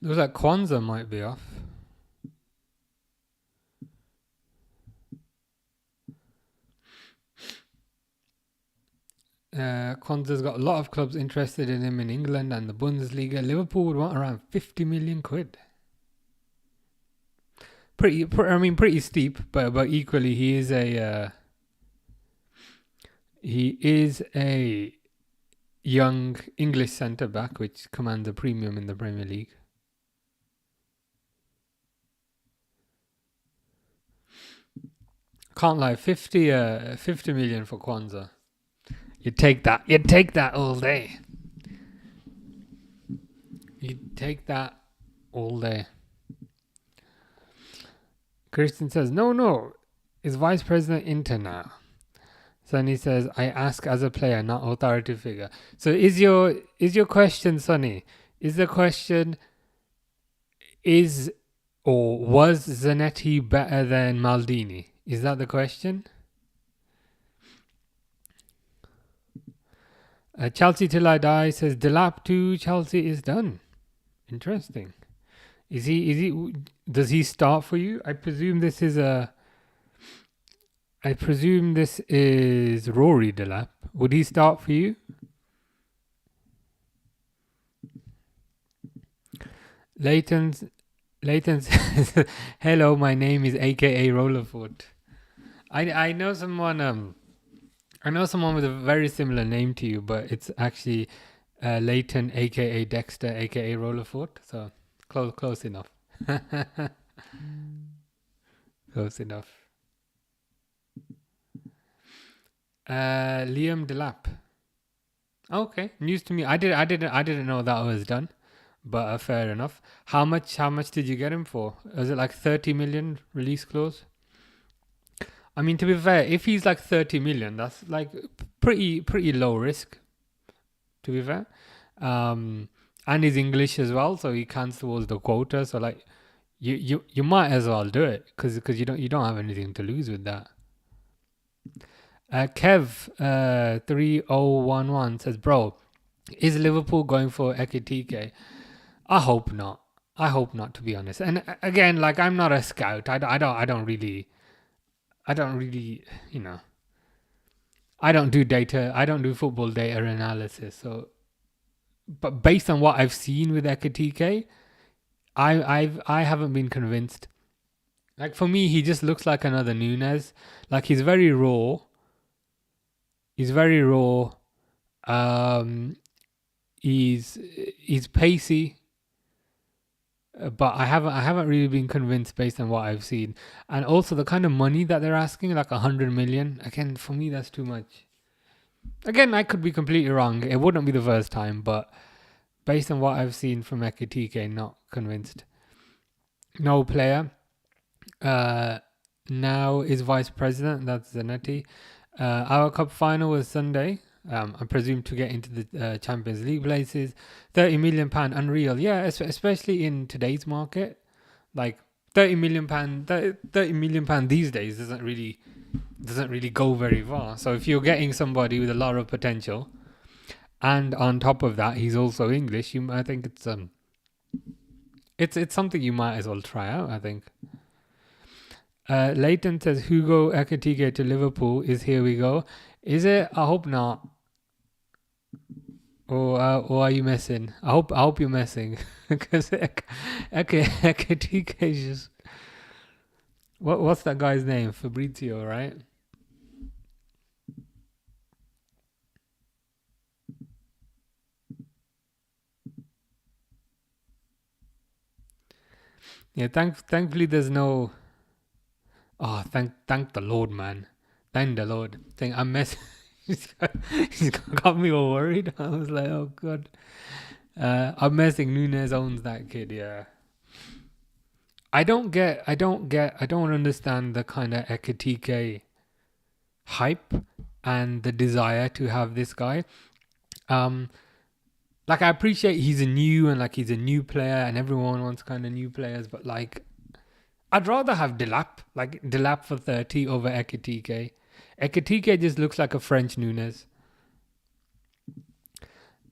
Looks like Kwanzaa might be off. Kwanzaa's got a lot of clubs interested in him in England and the Bundesliga. Liverpool would want around 50 million quid. Pretty steep, but equally he is a young English centre back which commands a premium in the Premier League. Can't lie, 50 million for Kwanzaa. You'd take that all day. You'd take that all day. Christian says, no, is Vice President Inter now. Sonny says, I ask as a player, not authority figure. So is your question, Sonny, is the question, was Zanetti better than Maldini? Is that the question? Chelsea Till I Die says, Delap to Chelsea is done. Interesting. Does he start for you? I presume this is Rory Delap. Would he start for you? Leighton says, hello, my name is AKA Rollerfoot. I know someone I know someone with a very similar name to you, but it's actually Leighton, aka Dexter, aka Rollerfoot. So close enough. Close enough. Liam Delap. Okay, news to me. I didn't know that was done, but fair enough. How much did you get him for? Was it like 30 million release clause? I mean, to be fair, if he's like 30 million, that's like pretty low risk. To be fair, and he's English as well, so he counts towards the quota. So like, you might as well do it because you don't have anything to lose with that. Kev 3011 says, bro, is Liverpool going for Ekitike? I hope not. To be honest. And again, like, I'm not a scout. I don't really, you know, I don't do data. I don't do football data analysis. So, but based on what I've seen with Ekitike, I haven't been convinced. Like, for me, he just looks like another Nunes. Like, he's very raw. He's pacey, but I haven't really been convinced based on what I've seen. And also the kind of money that they're asking, like 100 million. Again, for me, that's too much. Again, I could be completely wrong. It wouldn't be the first time, but based on what I've seen from Ekitike, not convinced. No player. Now is vice president. That's Zanetti. Our cup final was Sunday. I presume to get into the Champions League places. £30 million, unreal. Yeah, especially in today's market. Like £30 million these days doesn't really go very far. So if you're getting somebody with a lot of potential, and on top of that he's also English, I think it's something you might as well try out, I think. Leighton says Hugo Ekitike to Liverpool is here we go. Is it? I hope not. Or are you messing? I hope you're messing because Ekitike is just what's that guy's name? Fabrizio, right? Yeah. Thankfully, there's no. Oh, thank the Lord, man. Thank the Lord. I'm messing. He's got me all worried. I was like, oh god. I'm messing. Nunes owns that kid. Yeah. I don't understand the kind of Ekitike hype and the desire to have this guy. Like, I appreciate he's a new player and everyone wants kind of new players, but like, I'd rather have Delap for 30 over Ekitike. Ekitike just looks like a French Nunes.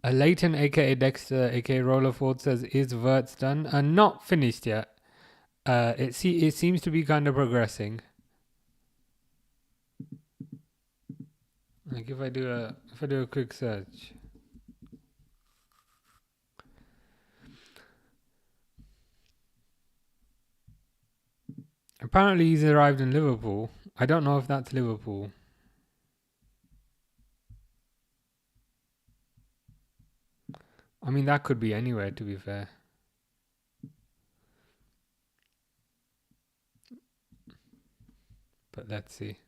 Leighton, aka Dexter, aka Rollerford says, is WIRTZ done? Not finished yet. It seems to be kind of progressing. Like, if I do a quick search. Apparently he's arrived in Liverpool. I don't know if that's Liverpool. I mean, that could be anywhere, to be fair. But let's see.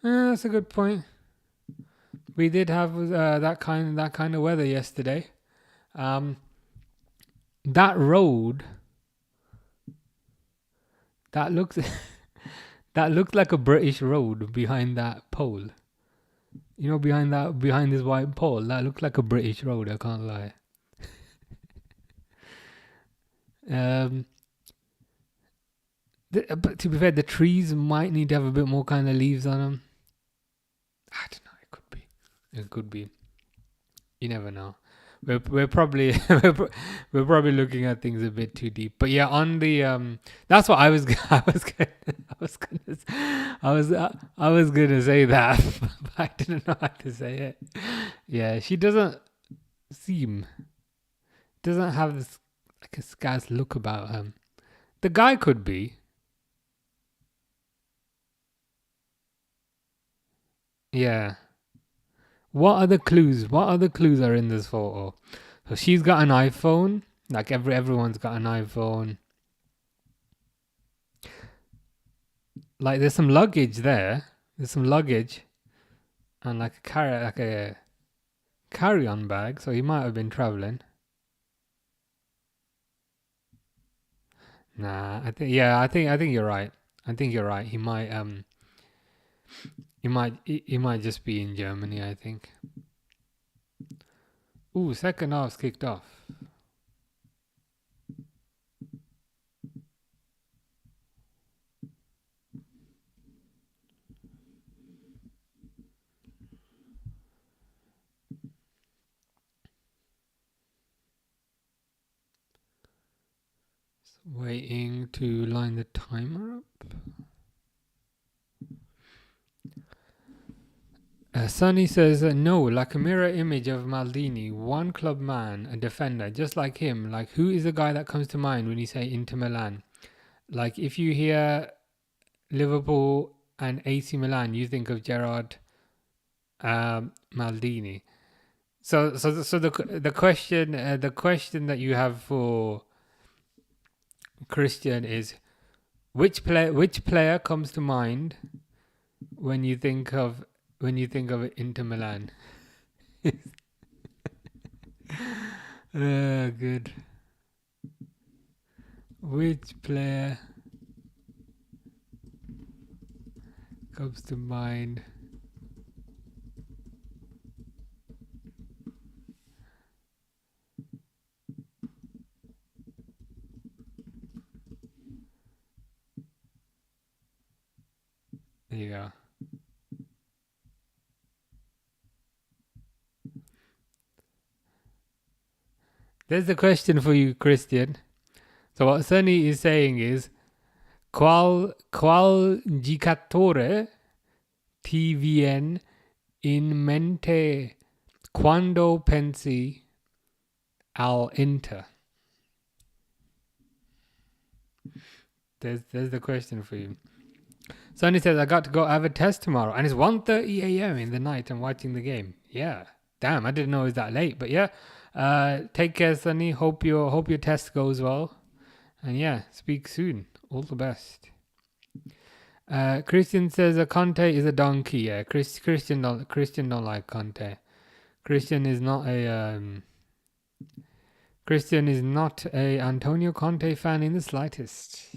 That's a good point. We did have that kind of weather yesterday. That road, that looks like a British road behind that pole. You know, behind this white pole, that looks like a British road. I can't lie. But to be fair, the trees might need to have a bit more kind of leaves on them. I don't know. It could be. You never know. We're probably we're probably looking at things a bit too deep. But yeah, on the that's what I was gonna say that, but I didn't know how to say it. Yeah, she doesn't have this like a scarce look about him. The guy could be. Yeah. What other clues? What other clues are in this photo? So she's got an iPhone. Like everyone's got an iPhone. Like there's some luggage there. There's some luggage and like a carry-on bag. So he might have been traveling. Nah, I think you're right. I think you're right. He might just be in Germany, I think. Ooh, second half's kicked off. Waiting to line the timer up. Sonny says, no, like a mirror image of Maldini, one club man, a defender, just like him. Like, who is the guy that comes to mind when you say Inter Milan? Like, if you hear Liverpool and AC Milan, you think of Gerard Maldini. So the question that you have for Christian is, which player comes to mind when you think of Inter Milan? Good. Which player comes to mind? There you go. There's the question for you, Christian. So what Sunny is saying is, qual giocatore ti viene in mente quando pensi al Inter? There's the question for you. Sonny says, I got to go have a test tomorrow. And it's 1:30 a.m. in the night. I'm watching the game. Yeah. Damn, I didn't know it was that late. But yeah, take care, Sonny. Hope your test goes well. And yeah, speak soon. All the best. Christian says, Conte is a donkey. Yeah, Christian don't like Conte. Christian is not a Antonio Conte fan in the slightest.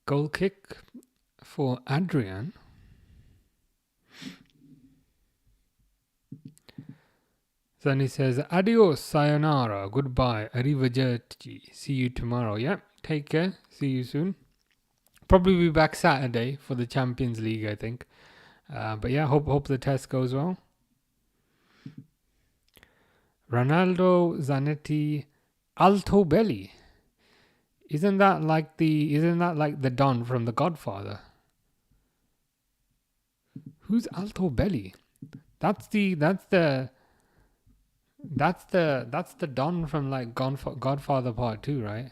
Goal kick for Adrian. Then he says, adios, sayonara, goodbye, arrivederci. See you tomorrow. Yeah, take care. See you soon. Probably be back Saturday for the Champions League, I think. But yeah, hope the test goes well. Ronaldo Zanetti Alto Belli. Isn't that like the Don from The Godfather? Who's Alto Belli? That's the Don from like Godfather Part 2, right?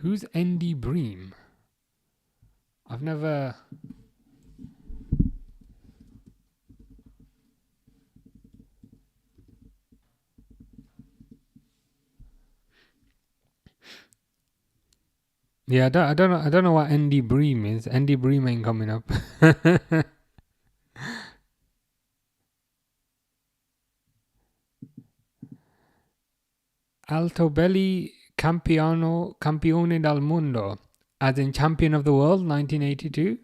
Who's Andy Bream? I've never... Yeah, I don't know what Andy Bream is. Andy Bream ain't coming up. Alto Belli Campione del Mundo, as in Champion of the World, 1982.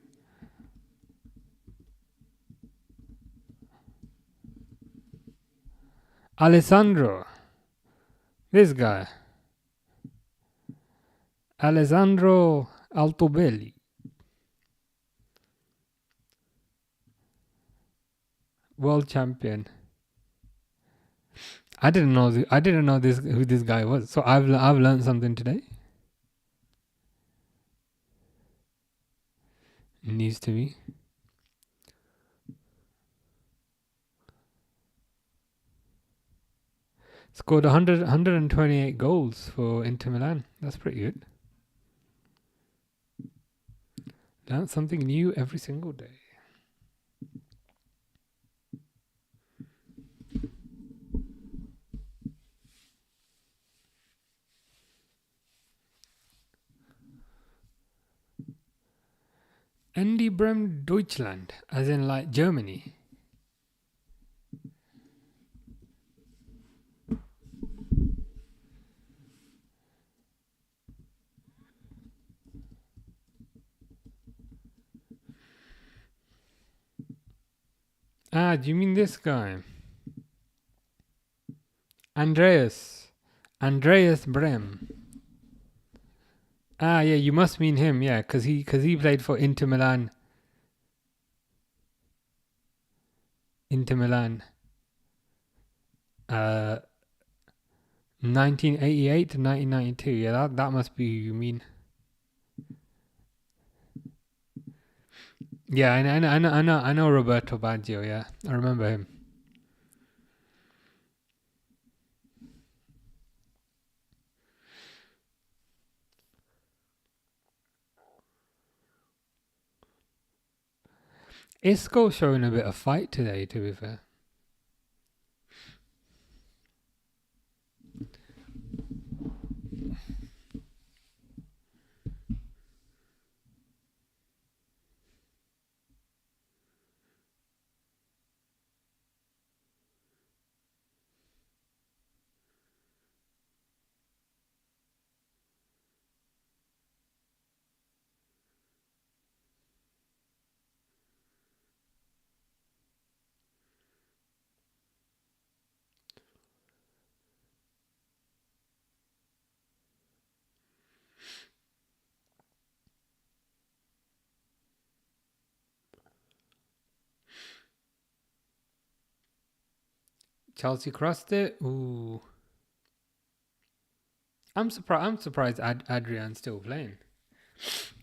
Alessandro. This guy. Alessandro Altobelli. World champion. I didn't know this who this guy was. So I've learned something today. News to me. Scored 128 goals for Inter Milan. That's pretty good. Learn something new every single day. Andy Brem Deutschland, as in like Germany. Ah, do you mean this guy? Andreas Brem. Ah, yeah, you must mean him, yeah, because he played for Inter Milan. 1988 to 1992. Yeah, that must be who you mean. Yeah, I know Roberto Baggio. Yeah, I remember him. Isco showing a bit of fight today, to be fair. Chelsea crossed it. Ooh. I'm surprised Adrian's still playing.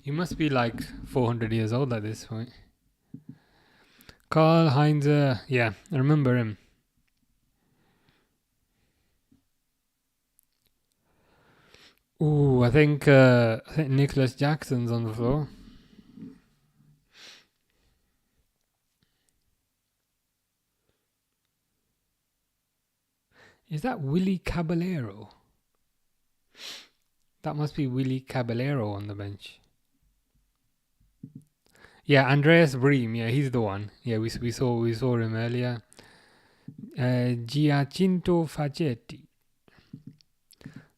He must be like 400 years old at this point. Karl Heinz, yeah, I remember him. Ooh, I think Nicholas Jackson's on the floor. Is that Willy Caballero? That must be Willy Caballero on the bench. Yeah, Andreas Bream. Yeah, he's the one. Yeah, we saw him earlier. Giacinto Facchetti.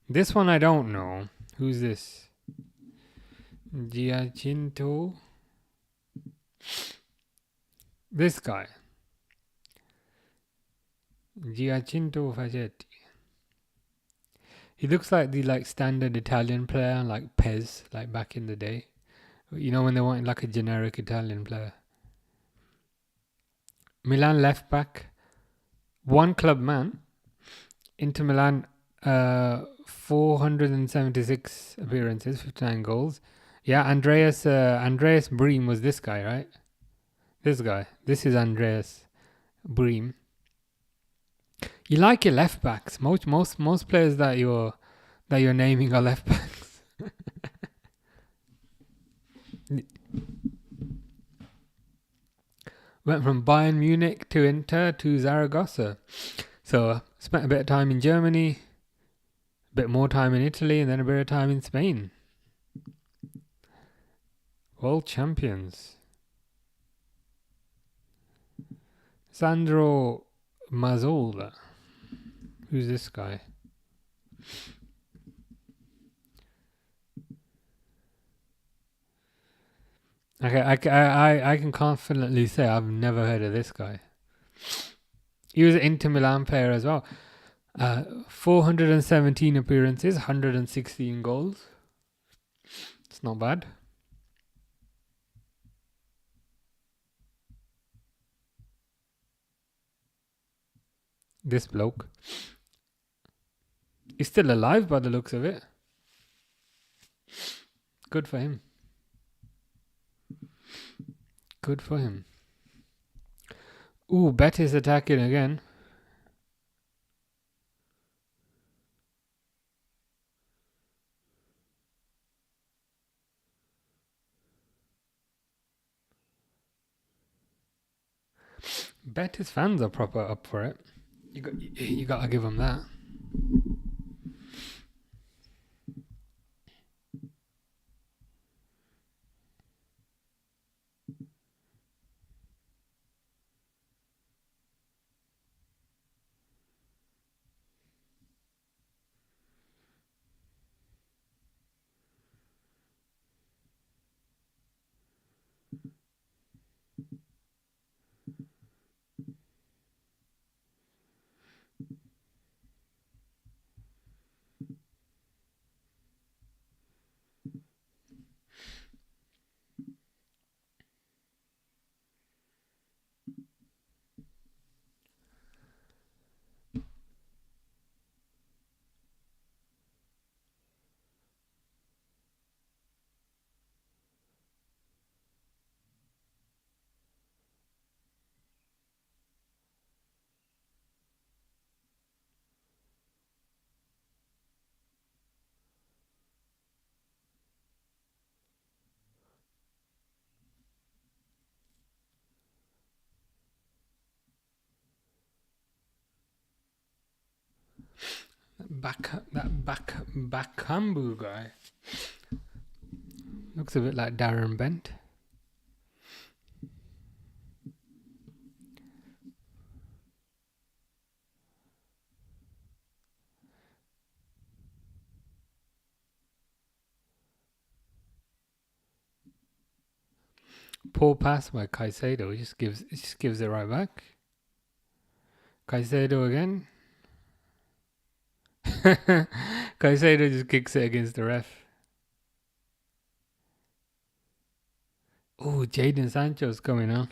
This one I don't know. Who's this? Giacinto. This guy. Giacinto Facchetti. He looks like the standard Italian player, like Pez, like back in the day. You know when they wanted like a generic Italian player. Milan left back. One club man. Inter Milan 476 appearances, 59 goals. Yeah, Andreas Bream was this guy, right? This guy. This is Andreas Bream. You like your left backs. Most players that you're naming are left backs. Went from Bayern Munich to Inter to Zaragoza. So spent a bit of time in Germany, a bit more time in Italy, and then a bit of time in Spain. World champions. Sandro Mazzola. Who's this guy? Okay, I can confidently say I've never heard of this guy. He was an Inter Milan player as well. 417 appearances, 116 goals. It's not bad. This bloke. He's still alive by the looks of it. Good for him. Good for him. Ooh, Betis attacking again. Betis fans are proper up for it. You gotta give them that. Bakambu guy looks a bit like Darren Bent. Poor pass by Caicedo. Just gives it right back. Caicedo again. Caicedo just kicks it against the ref. Oh, Jadon Sancho's coming on.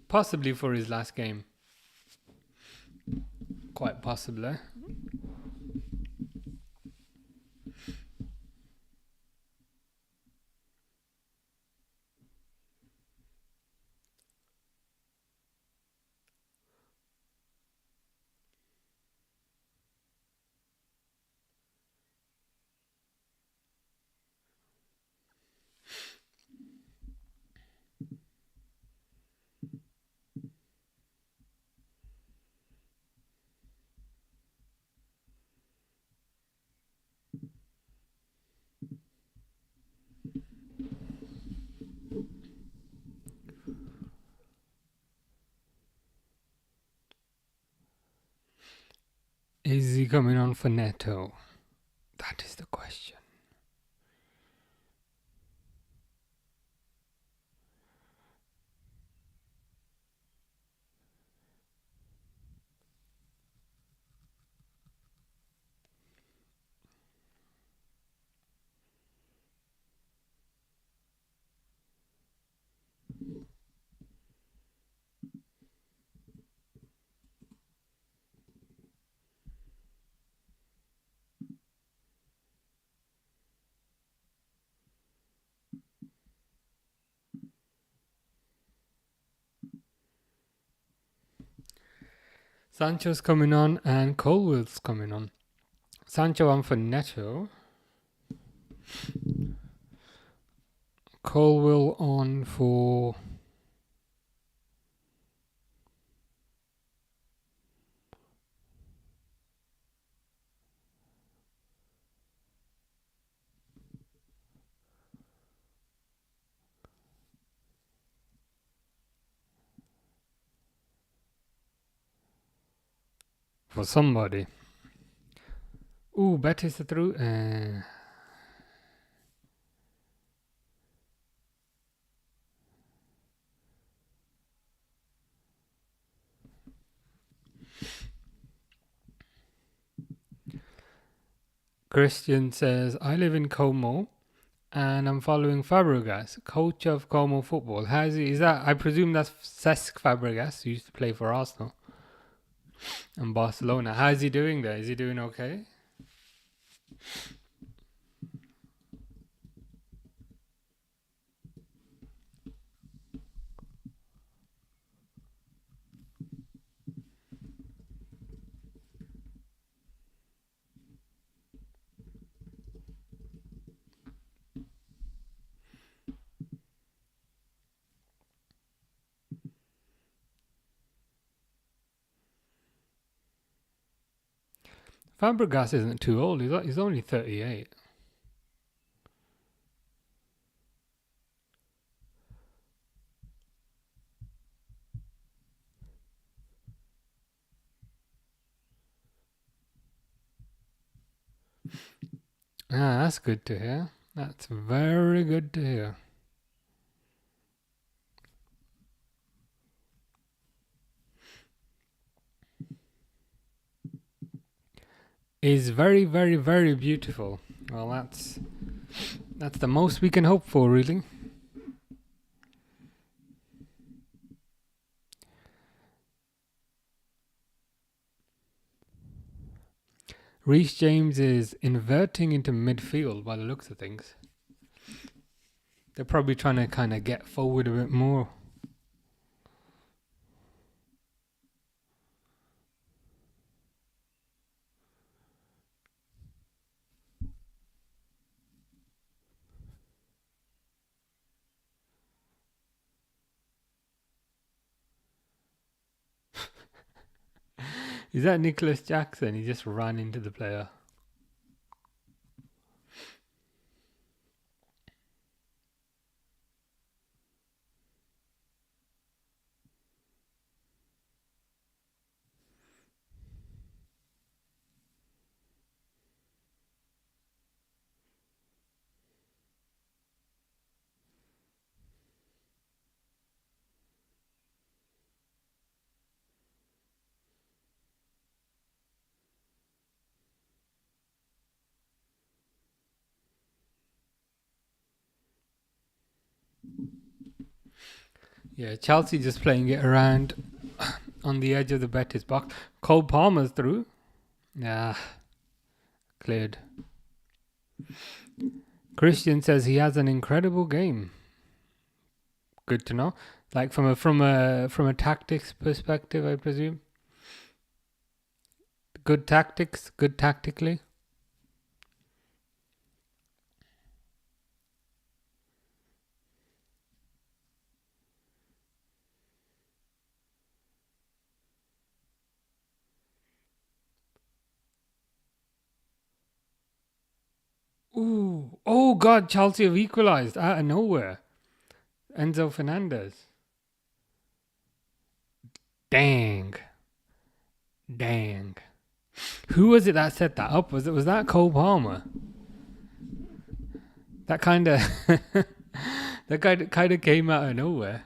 Possibly for his last game. Quite possibly. Is he coming on for Neto? That is the question. Sancho's coming on and Colwell's coming on. Sancho on for Neto. Colwell on for... for somebody. Ooh, Betis are through. Christian says, I live in Como and I'm following Fabregas, coach of Como football. How's he? Is that? I presume that's Cesc Fabregas, who used to play for Arsenal and Barcelona. How's he doing there? Is he doing okay? Fabregas isn't too old. He's only 38. Ah, that's good to hear. That's very good to hear. Is very, very, very beautiful. Well, that's the most we can hope for, really. Reece James is inverting into midfield by the looks of things. They're probably trying to kind of get forward a bit more. Is that Nicholas Jackson? He just ran into the player. Yeah, Chelsea just playing it around on the edge of the Betis box. Cole Palmer's through. Yeah, cleared. Christian says he has an incredible game. Good to know. Like from a tactics perspective, I presume. Good tactics, good tactically. Ooh, oh God! Chelsea have equalised out of nowhere. Enzo Fernandez. Dang. Who was it that set that up? Was that Cole Palmer? That kind of came out of nowhere.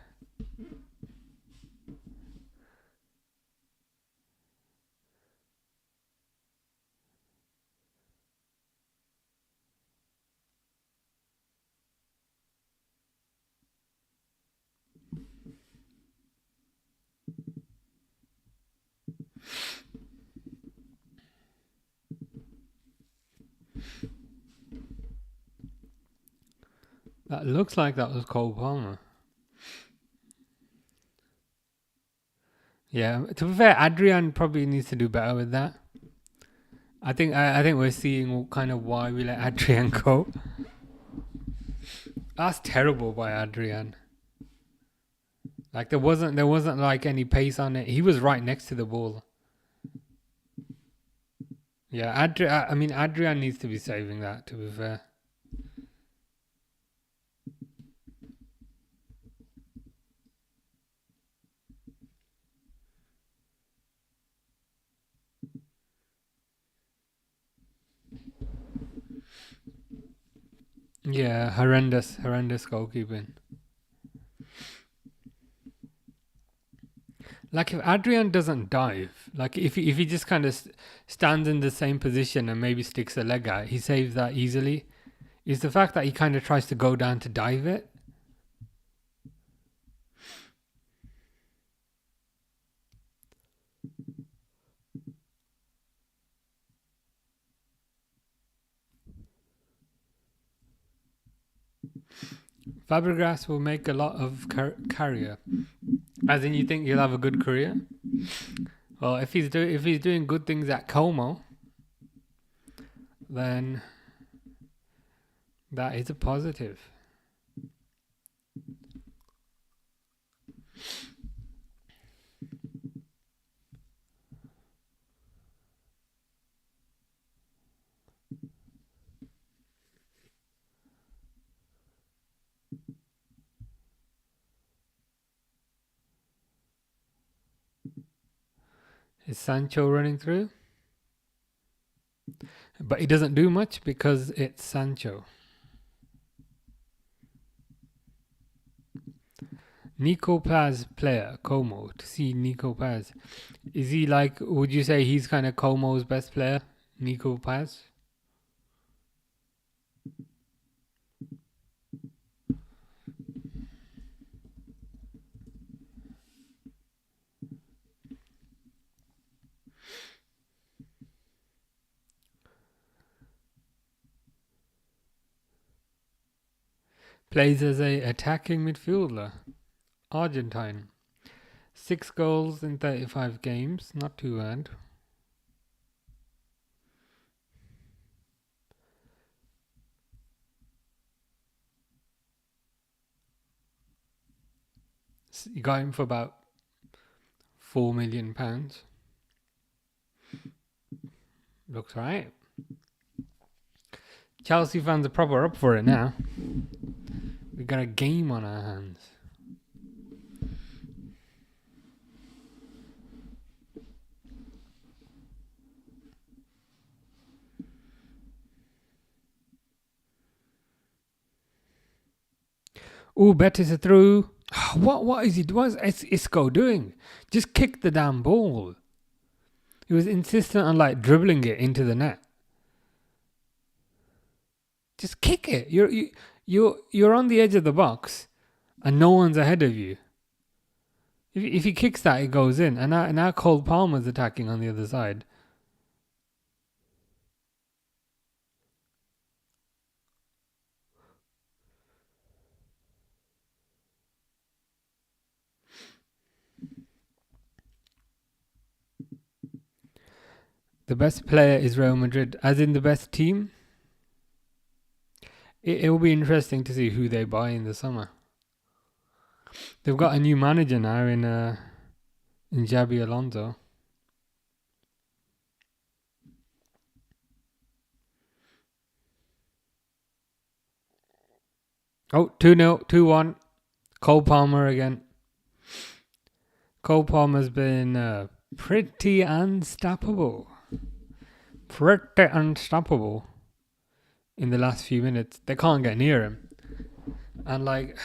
That looks like that was Cole Palmer. Yeah, to be fair, Adrian probably needs to do better with that. I think we're seeing kind of why we let Adrian go. That's terrible by Adrian. Like there wasn't like any pace on it. He was right next to the ball. Yeah, Adrian needs to be saving that, to be fair. Yeah, horrendous goalkeeping. Like if Adrian doesn't dive, like if he just kind of stands in the same position and maybe sticks a leg out, he saves that easily. It's the fact that he kind of tries to go down to dive it. Fabregas will make a lot of career. As in, you think he'll have a good career? Well, if he's doing good things at Como, then that is a positive. Is Sancho running through? But he doesn't do much because it's Sancho. Nico Paz player, Como, to see Nico Paz. Is he like, would you say he's kind of Como's best player, Nico Paz? Plays as a attacking midfielder. Argentine. 6 goals in 35 games. Not too bad. You got him for about £4 million. Looks right. Chelsea fans are proper up for it now. We got a game on our hands. Ooh, Betis are through. What is Isco doing? Just kick the damn ball. He was insistent on like dribbling it into the net. Just kick it. You're on the edge of the box, and no one's ahead of you. If he kicks that, it goes in. And now Cole Palmer's attacking on the other side. The best player is Real Madrid, as in the best team. It will be interesting to see who they buy in the summer. They've got a new manager now in Xabi Alonso. Oh, 2-0, 2-1. Cole Palmer again. Cole Palmer's been pretty unstoppable. Pretty unstoppable in the last few minutes. They can't get near him. And like,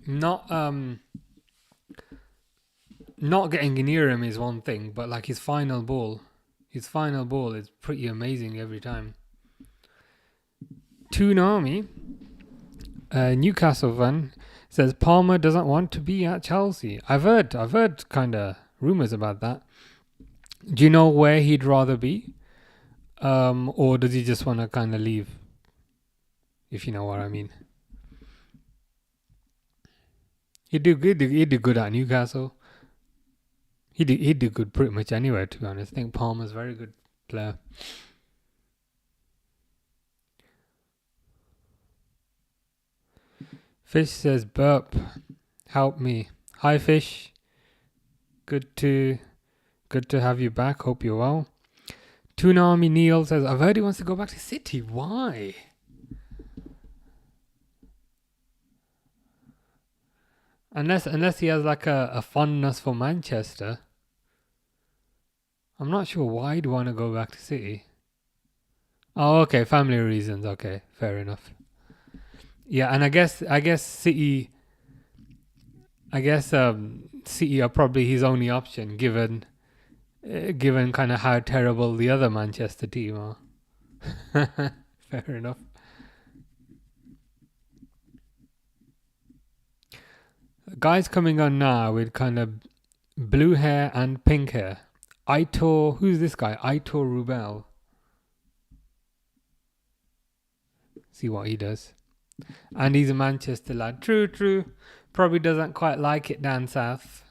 not getting near him is one thing, but like his final ball is pretty amazing every time. Toonami, Newcastle fan, says Palmer doesn't want to be at Chelsea. I've heard kind of rumors about that. Do you know where he'd rather be? Or does he just want to kind of leave? If you know what I mean. He'd do good at Newcastle. He'd do good pretty much anywhere, to be honest. I think Palmer's a very good player. Fish says, burp, help me. Hi, Fish. Good to have you back. Hope you're well. Toonami Neil says, I've heard he wants to go back to City. Why? Unless he has like a fondness for Manchester. I'm not sure why he'd want to go back to City. Oh, okay, family reasons. Okay, fair enough. Yeah, and I guess City I guess City are probably his only option, given kind of how terrible the other Manchester team are. Fair enough. Guys coming on now with kind of blue hair and pink hair. Aitor, who's this guy? Aitor Rubel. See what he does. And he's a Manchester lad. True. Probably doesn't quite like it down south.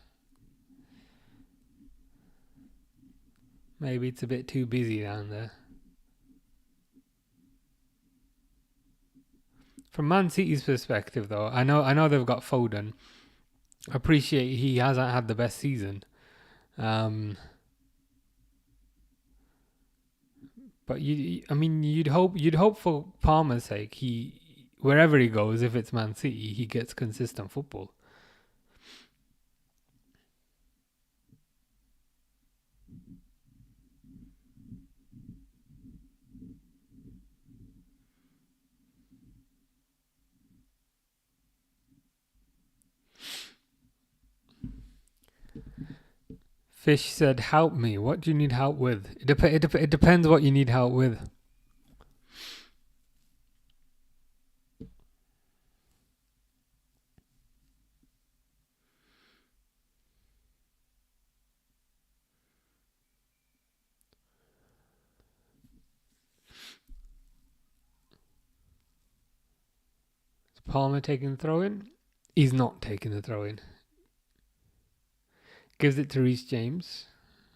Maybe it's a bit too busy down there. From Man City's perspective, though, I know they've got Foden. I appreciate he hasn't had the best season. But you'd hope for Palmer's sake, wherever he goes, if it's Man City, he gets consistent football. Fish said, "Help me. What do you need help with?" It depends what you need help with. Is Palmer taking the throw in? He's not taking the throw in. Gives it to Reece James.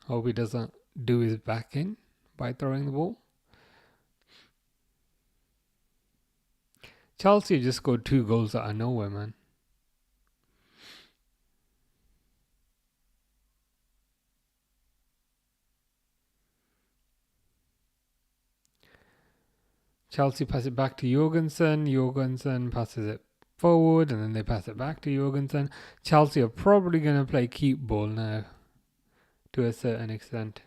Hope he doesn't do his back in by throwing the ball. Chelsea just scored 2 goals out of nowhere, man. Chelsea pass it back to Jorgensen. Jorgensen passes it forward, and then they pass it back to Jorgensen. Chelsea are probably going to play keep ball now, to a certain extent.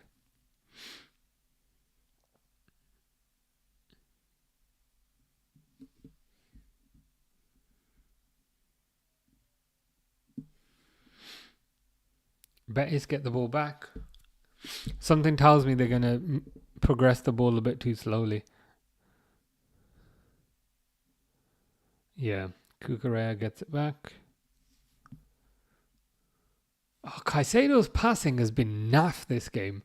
Betis get the ball back. Something tells me they're going to progress the ball a bit too slowly. Yeah, Cucurella gets it back. Oh, Caicedo's passing has been naff this game.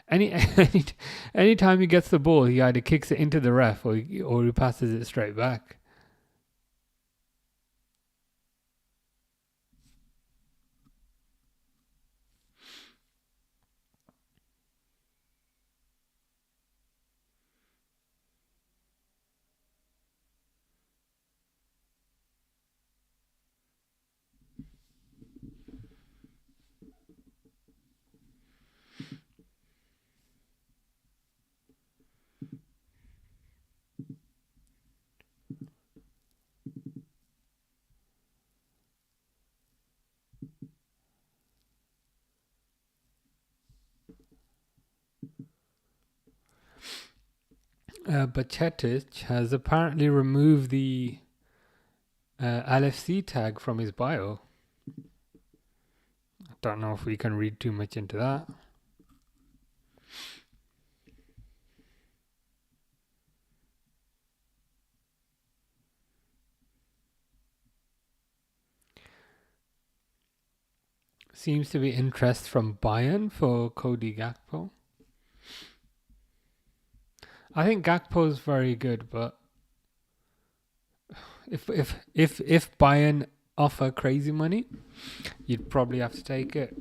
Anytime he gets the ball, he either kicks it into the ref or he passes it straight back. But Chetic has apparently removed the LFC tag from his bio. I don't know if we can read too much into that. Seems to be interest from Bayern for Cody Gakpo. I think Gakpo's very good, but if Bayern offer crazy money, you'd probably have to take it.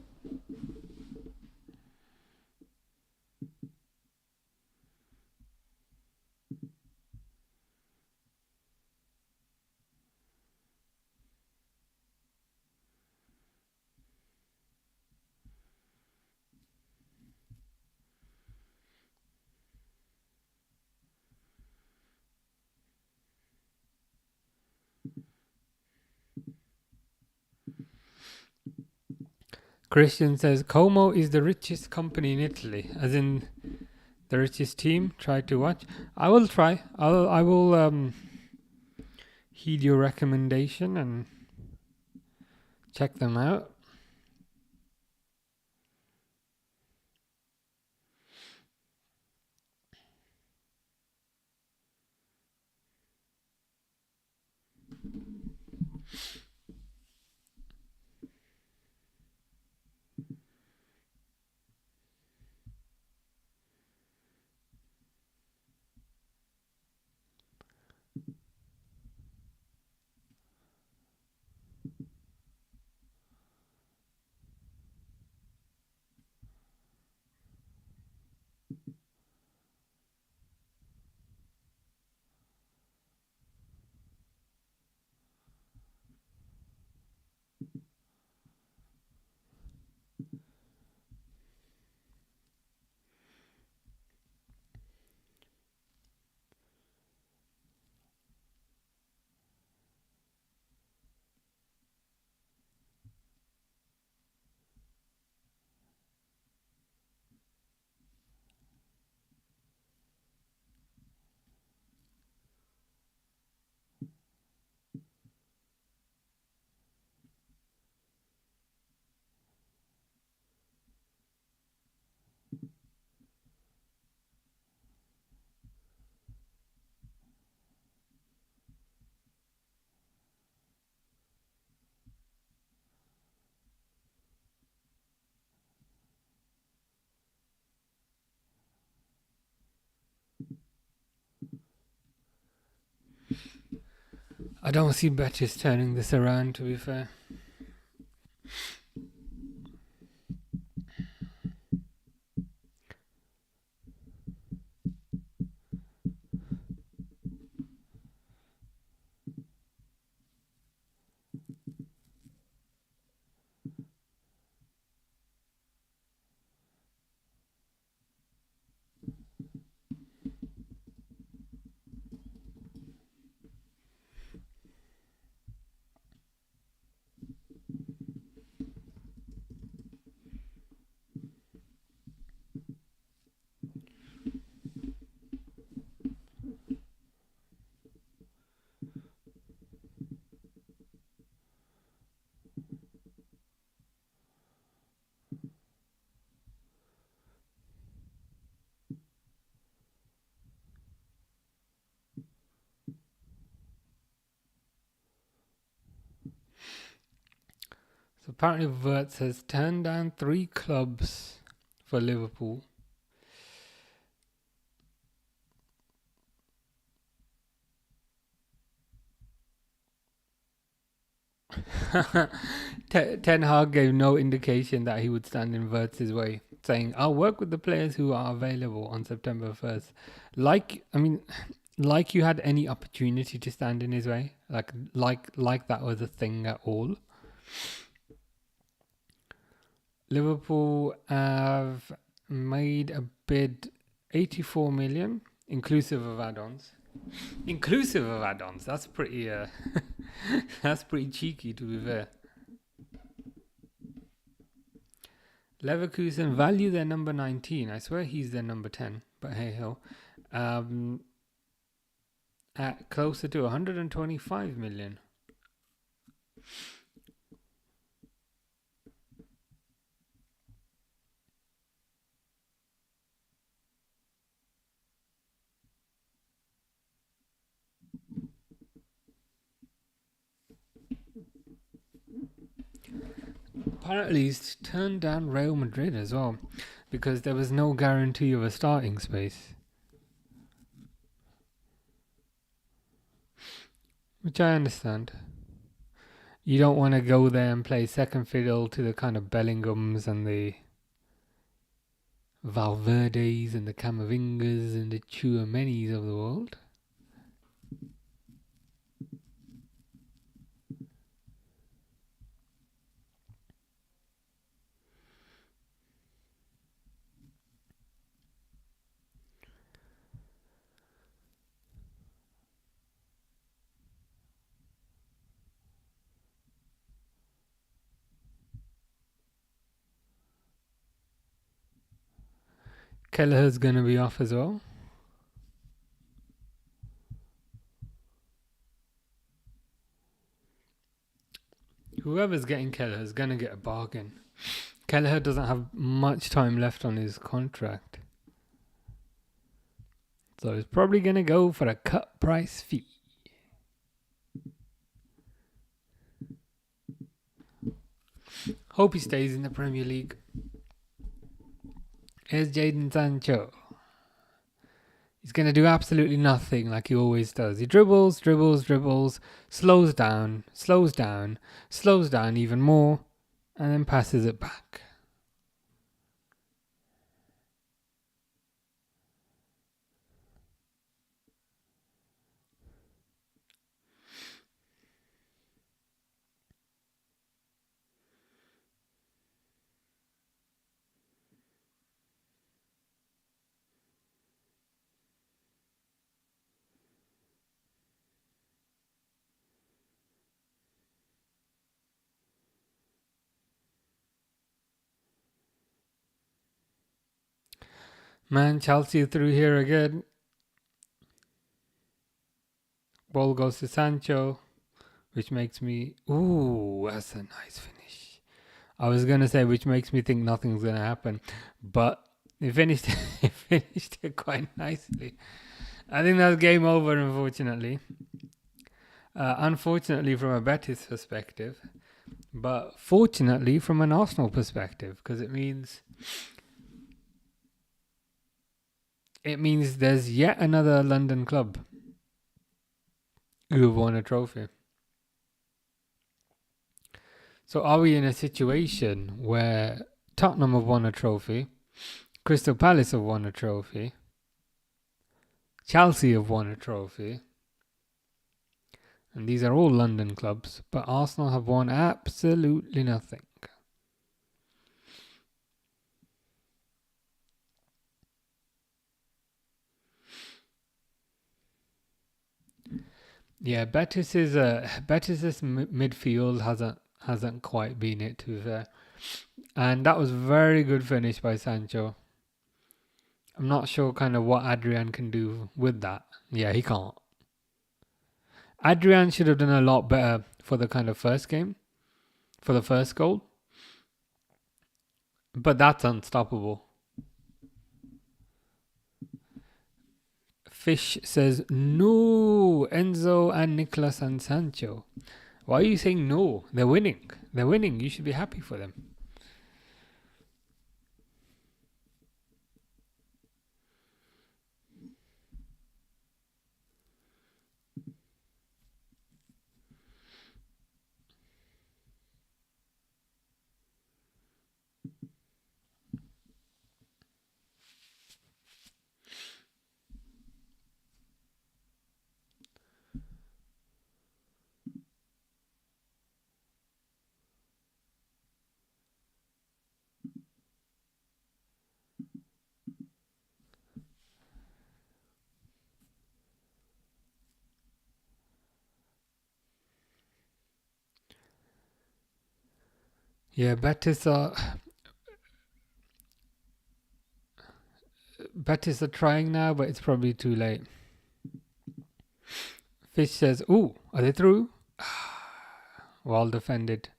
Christian says Como is the richest company in Italy, as in the richest team. Try to watch. I will try. I will heed your recommendation and Check them out. I don't see Betis turning this around, to be fair. So apparently WIRTZ has turned down 3 clubs for Liverpool. Ten Hag gave no indication that he would stand in WIRTZ's way, saying, "I'll work with the players who are available on September 1st." Like you had any opportunity to stand in his way, like that was a thing at all. Liverpool have made a bid 84 million, inclusive of add-ons. Inclusive of add-ons, that's pretty that's pretty cheeky, to be fair. Leverkusen value their number 19. I swear he's their number 10, but hey ho. At closer to 125 million. Apparently he's turned down Real Madrid as well, because there was no guarantee of a starting space. Which I understand. You don't want to go there and play second fiddle to the kind of Bellinghams and the Valverdes and the Camavingas and the Chouamenis of the world. Kelleher's going to be off as well. Whoever's getting Kelleher is going to get a bargain. Kelleher doesn't have much time left on his contract. So he's probably going to go for a cut price fee. Hope he stays in the Premier League. Here's Jadon Sancho. He's going to do absolutely nothing like he always does. He dribbles, slows down even more, and then passes it back. Man, Chelsea through here again. Ball goes to Sancho, which makes me... Ooh, that's a nice finish. I was going to say, which makes me think nothing's going to happen. But he finished, he finished it quite nicely. I think that's game over, unfortunately. Unfortunately from a Betis perspective. But fortunately from an Arsenal perspective. Because it means there's yet another London club who have won a trophy. So are we in a situation where Tottenham have won a trophy, Crystal Palace have won a trophy, Chelsea have won a trophy, and these are all London clubs, but Arsenal have won absolutely nothing? Yeah, Betis's midfield hasn't quite been it, to be fair. And that was very good finish by Sancho. I'm not sure kind of what Adrian can do with that. Yeah, he can't. Adrian should have done a lot better for the kind of first game, for the first goal. But that's unstoppable. Fish says, no, Enzo and Nicolas and Sancho. Why are you saying no? They're winning. They're winning. You should be happy for them. Yeah, Betis are trying now, but it's probably too late. Fish says, ooh, are they through? Well defended.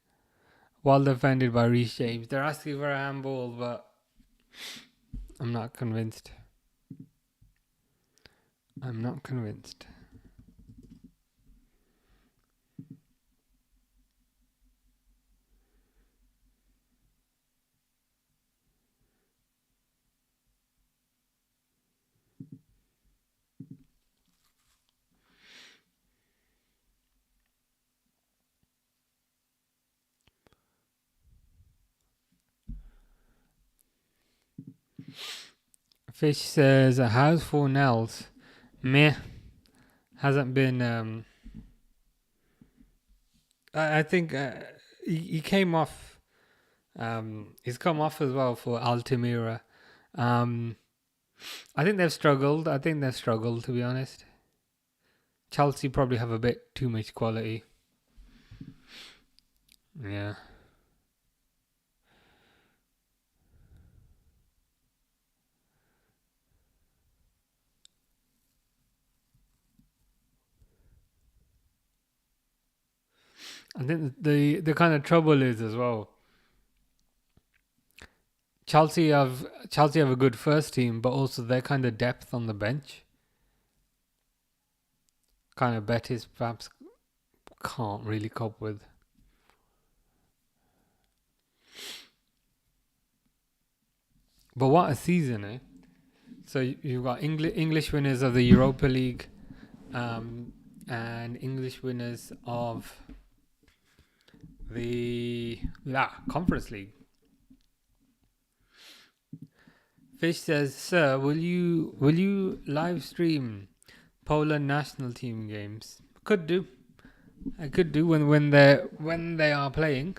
Well defended by Reece James. They're asking for a handball, but I'm not convinced. I'm not convinced. Fish says, how's Fornells? Meh. Hasn't been... I think he came off. He's come off as well for Altamira. I think they've struggled. To be honest. Chelsea probably have a bit too much quality. Yeah. I think the kind of trouble is as well. Chelsea have a good first team, but also their kind of depth on the bench, kind of Betis perhaps can't really cope with. But what a season, eh? So you've got English winners of the Europa League, and English winners of the Conference League. Fish says, "Sir, will you live stream Poland national team games?" Could do. I could do when they are playing.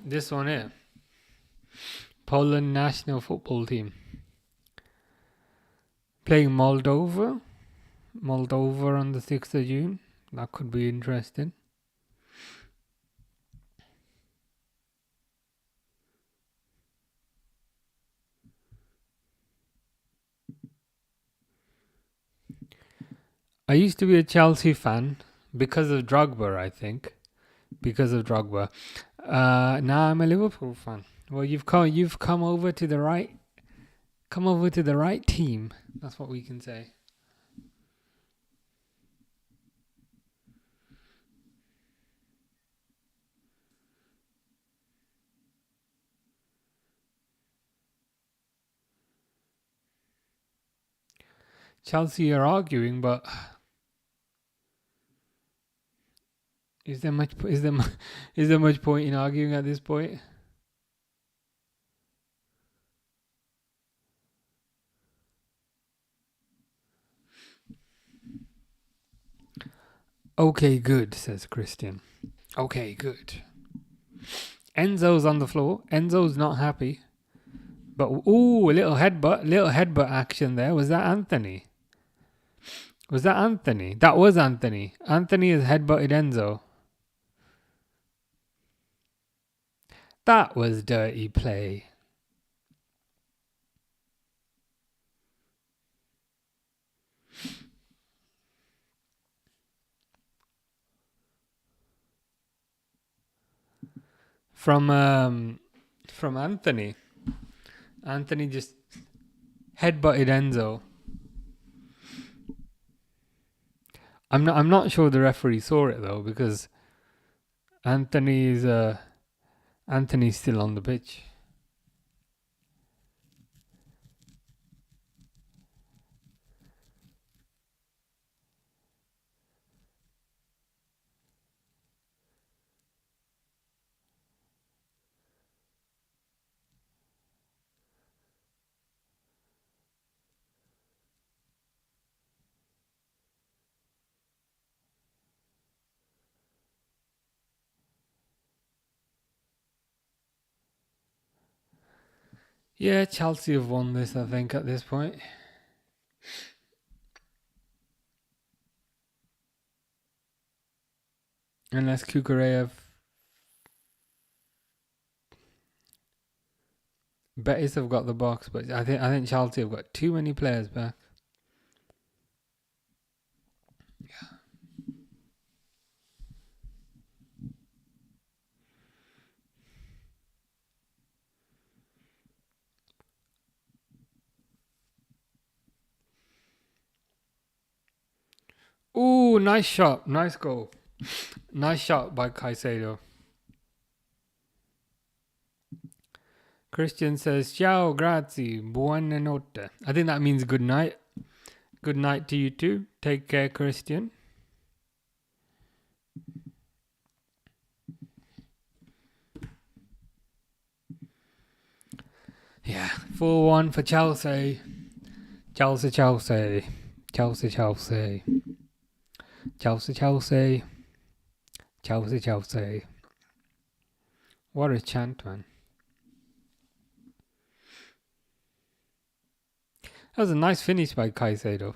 This one here, Poland national football team playing Moldova on the 6th of June. That could be interesting. I used to be a Chelsea fan because of Drogba, I think. Because of Drogba. Now I'm a Liverpool fan. Well, you've come over to the right. Come over to the right team. That's what we can say. Chelsea are arguing, but is there much point in arguing at this point? Okay, good, says Christian. Okay, good. Enzo's on the floor. Enzo's not happy. But ooh, a little headbutt action there. Was that Anthony? That was Anthony. Anthony has headbutted Enzo. That was dirty play. From Anthony. Anthony just headbutted Enzo. I'm not sure the referee saw it though, because Anthony's still on the pitch. Yeah, Chelsea have won this, I think, at this point. Unless Kukureyev... Betis have got the box, but I think Chelsea have got too many players back. Yeah. Ooh, nice shot. Nice goal. Nice shot by Caicedo. Christian says, ciao, grazie, buonanotte. I think that means good night. Good night to you too. Take care, Christian. Yeah, 4-1 for Chelsea. Chelsea. Chelsea. Chelsea. Chelsea. Chelsea. Chelsea. Chelsea. What a chant, man. That was a nice finish by Caicedo.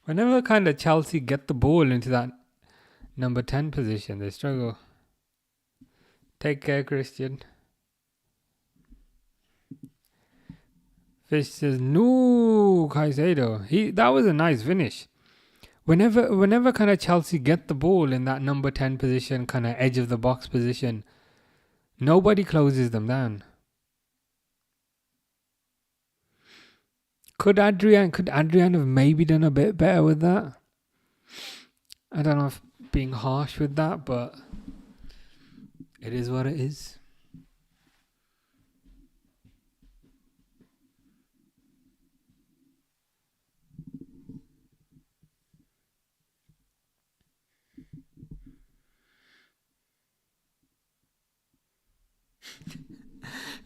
Whenever kind of Chelsea get the ball into that number 10 position, they struggle. Take care, Christian. Fish says, no, Caicedo. That was a nice finish. Whenever kind of Chelsea get the ball in that number 10 position, kind of edge of the box position, nobody closes them down. Could Adrian have maybe done a bit better with that? I don't know if being harsh with that, but it is what it is.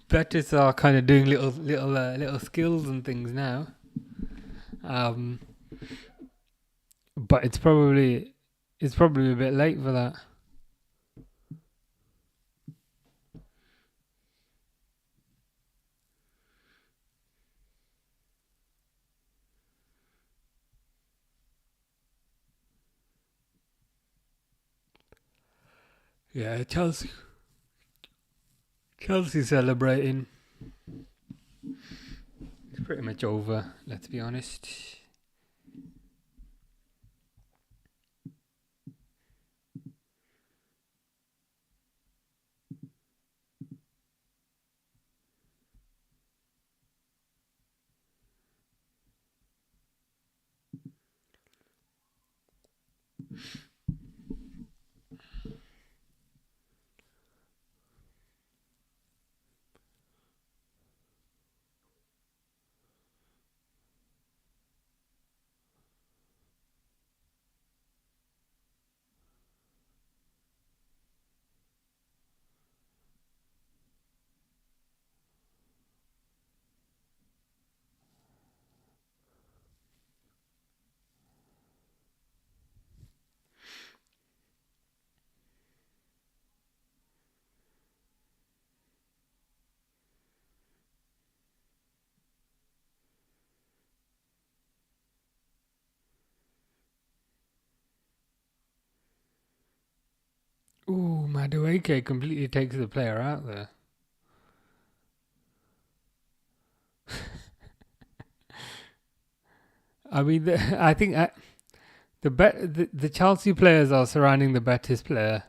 Betis are kind of doing little skills and things now, but it's probably a bit late for that. Yeah, Chelsea celebrating. It's pretty much over, let's be honest. Ooh, Madueke completely takes the player out there. I mean, I think the Chelsea players are surrounding the Betis player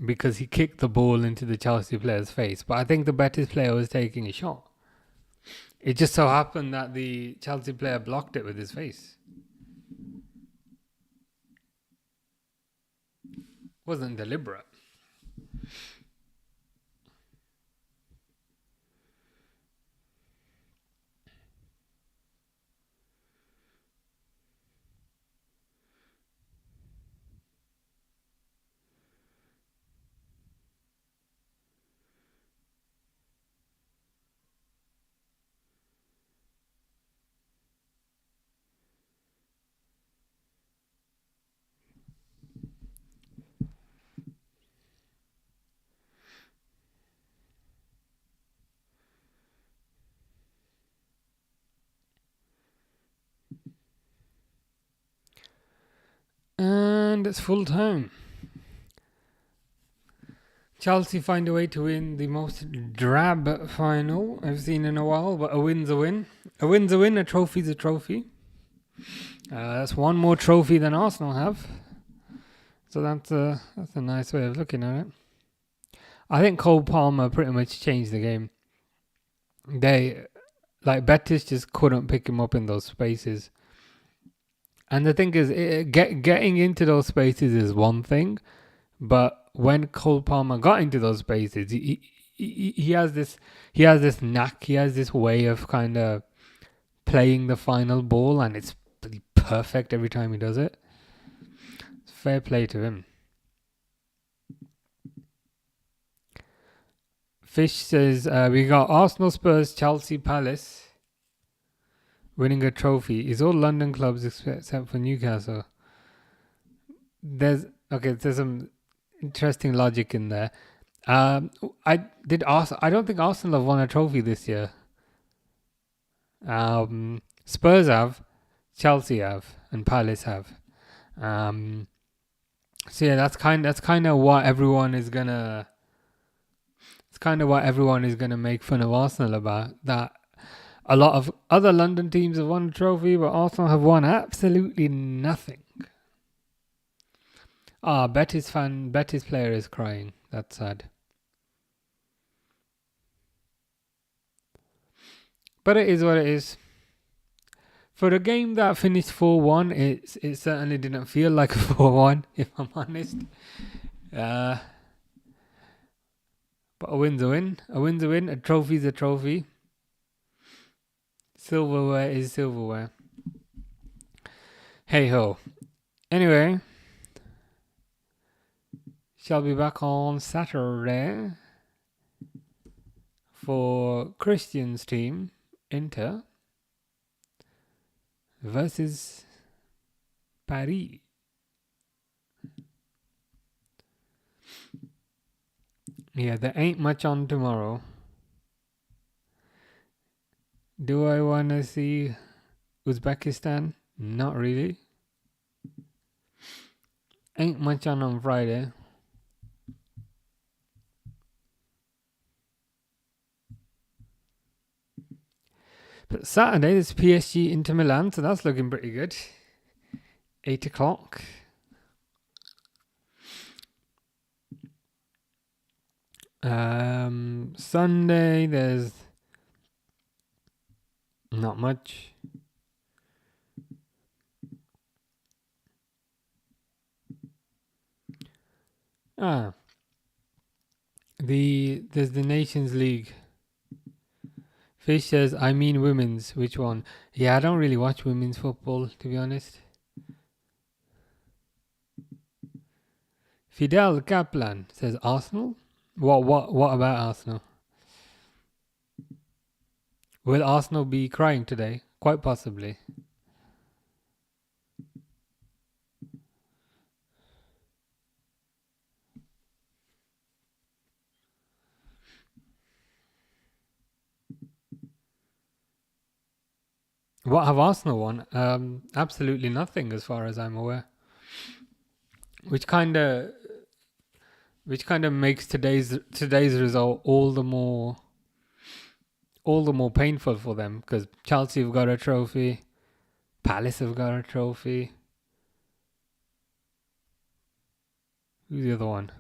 because he kicked the ball into the Chelsea player's face. But I think the Betis player was taking a shot. It just so happened that the Chelsea player blocked it with his face. Wasn't deliberate. And it's full time. Chelsea find a way to win the most drab final I've seen in a while, but a win's a win. A win's a win, a trophy's a trophy. That's one more trophy than Arsenal have. So that's a nice way of looking at it. I think Cole Palmer pretty much changed the game. Betis just couldn't pick him up in those spaces. And the thing is, getting into those spaces is one thing, but when Cole Palmer got into those spaces, he has this knack, he has this way of kind of playing the final ball, and it's perfect every time he does it. It's fair play to him. Fish says we got Arsenal, Spurs, Chelsea, Palace winning a trophy. Is all London clubs except for Newcastle. There's some interesting logic in there. I don't think Arsenal have won a trophy this year. Spurs have, Chelsea have, and Palace have. So yeah, that's kind of what everyone is gonna. It's kind of what everyone is gonna make fun of Arsenal about. That a lot of other London teams have won a trophy, but Arsenal have won absolutely nothing. Betis player is crying. That's sad. But it is what it is. For a game that finished 4-1, it certainly didn't feel like a 4-1, if I'm honest. But a win's a win. A win's a win. A trophy's a trophy. Silverware is silverware. Hey ho. Anyway, shall be back on Saturday for Christian's team, Inter, versus Paris. Yeah, there ain't much on tomorrow. Do I want to see Uzbekistan? Not really. Ain't much on Friday. But Saturday is PSG Inter Milan, so that's looking pretty good. 8 o'clock. Sunday, there's not much. There's the Nations League. Fish says, I mean women's. Which one? Yeah, I don't really watch women's football, to be honest. Fidel Kaplan says Arsenal. What about Arsenal? Will Arsenal be crying today? Quite possibly. What have Arsenal won? Absolutely nothing, as far as I'm aware. Which kind of makes today's result all the more painful for them, because Chelsea have got a trophy, Palace have got a trophy. Who's the other one?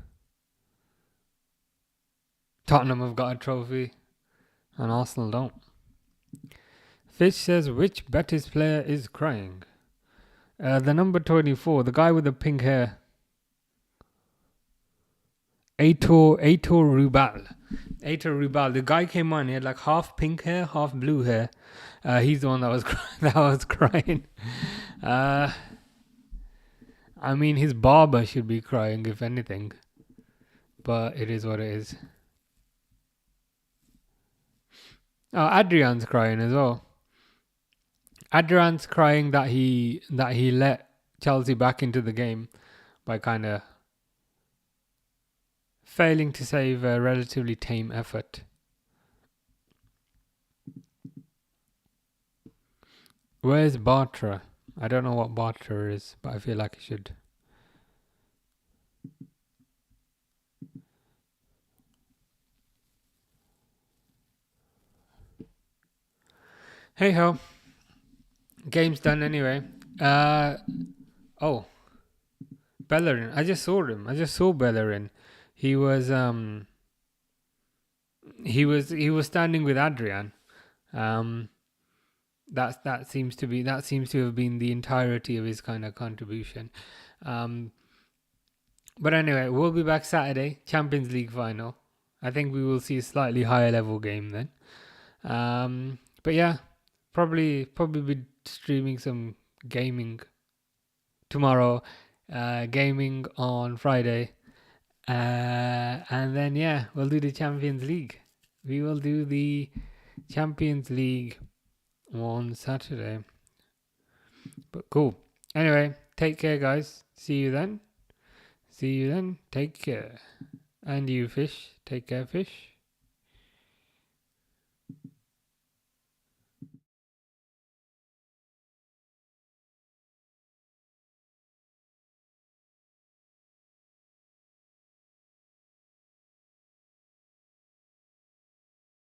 Tottenham have got a trophy, and Arsenal don't. Fish says, which Betis player is crying? The number 24, the guy with the pink hair. Aitor Rubal. The guy came on, he had like half pink hair, half blue hair. He's the one that was crying. I mean, his barber should be crying, if anything. But it is what it is. Oh, Adrian's crying as well. Adrian's crying that he let Chelsea back into the game by kind of failing to save a relatively tame effort. Where's Bartra? I don't know what Bartra is, but I feel like I should. Hey ho. Game's done anyway. Bellerin. I just saw him. I just saw Bellerin. He was standing with Adrian. That seems to have been the entirety of his kind of contribution. But anyway, we'll be back Saturday, Champions League final. I think we will see a slightly higher level game then. But yeah, probably be streaming some gaming tomorrow, gaming on Friday, and then yeah, we'll do the Champions League. We will do the Champions League on Saturday. But cool. Anyway, take care, guys. See you then. Take care. And you, Fish. Take care, Fish.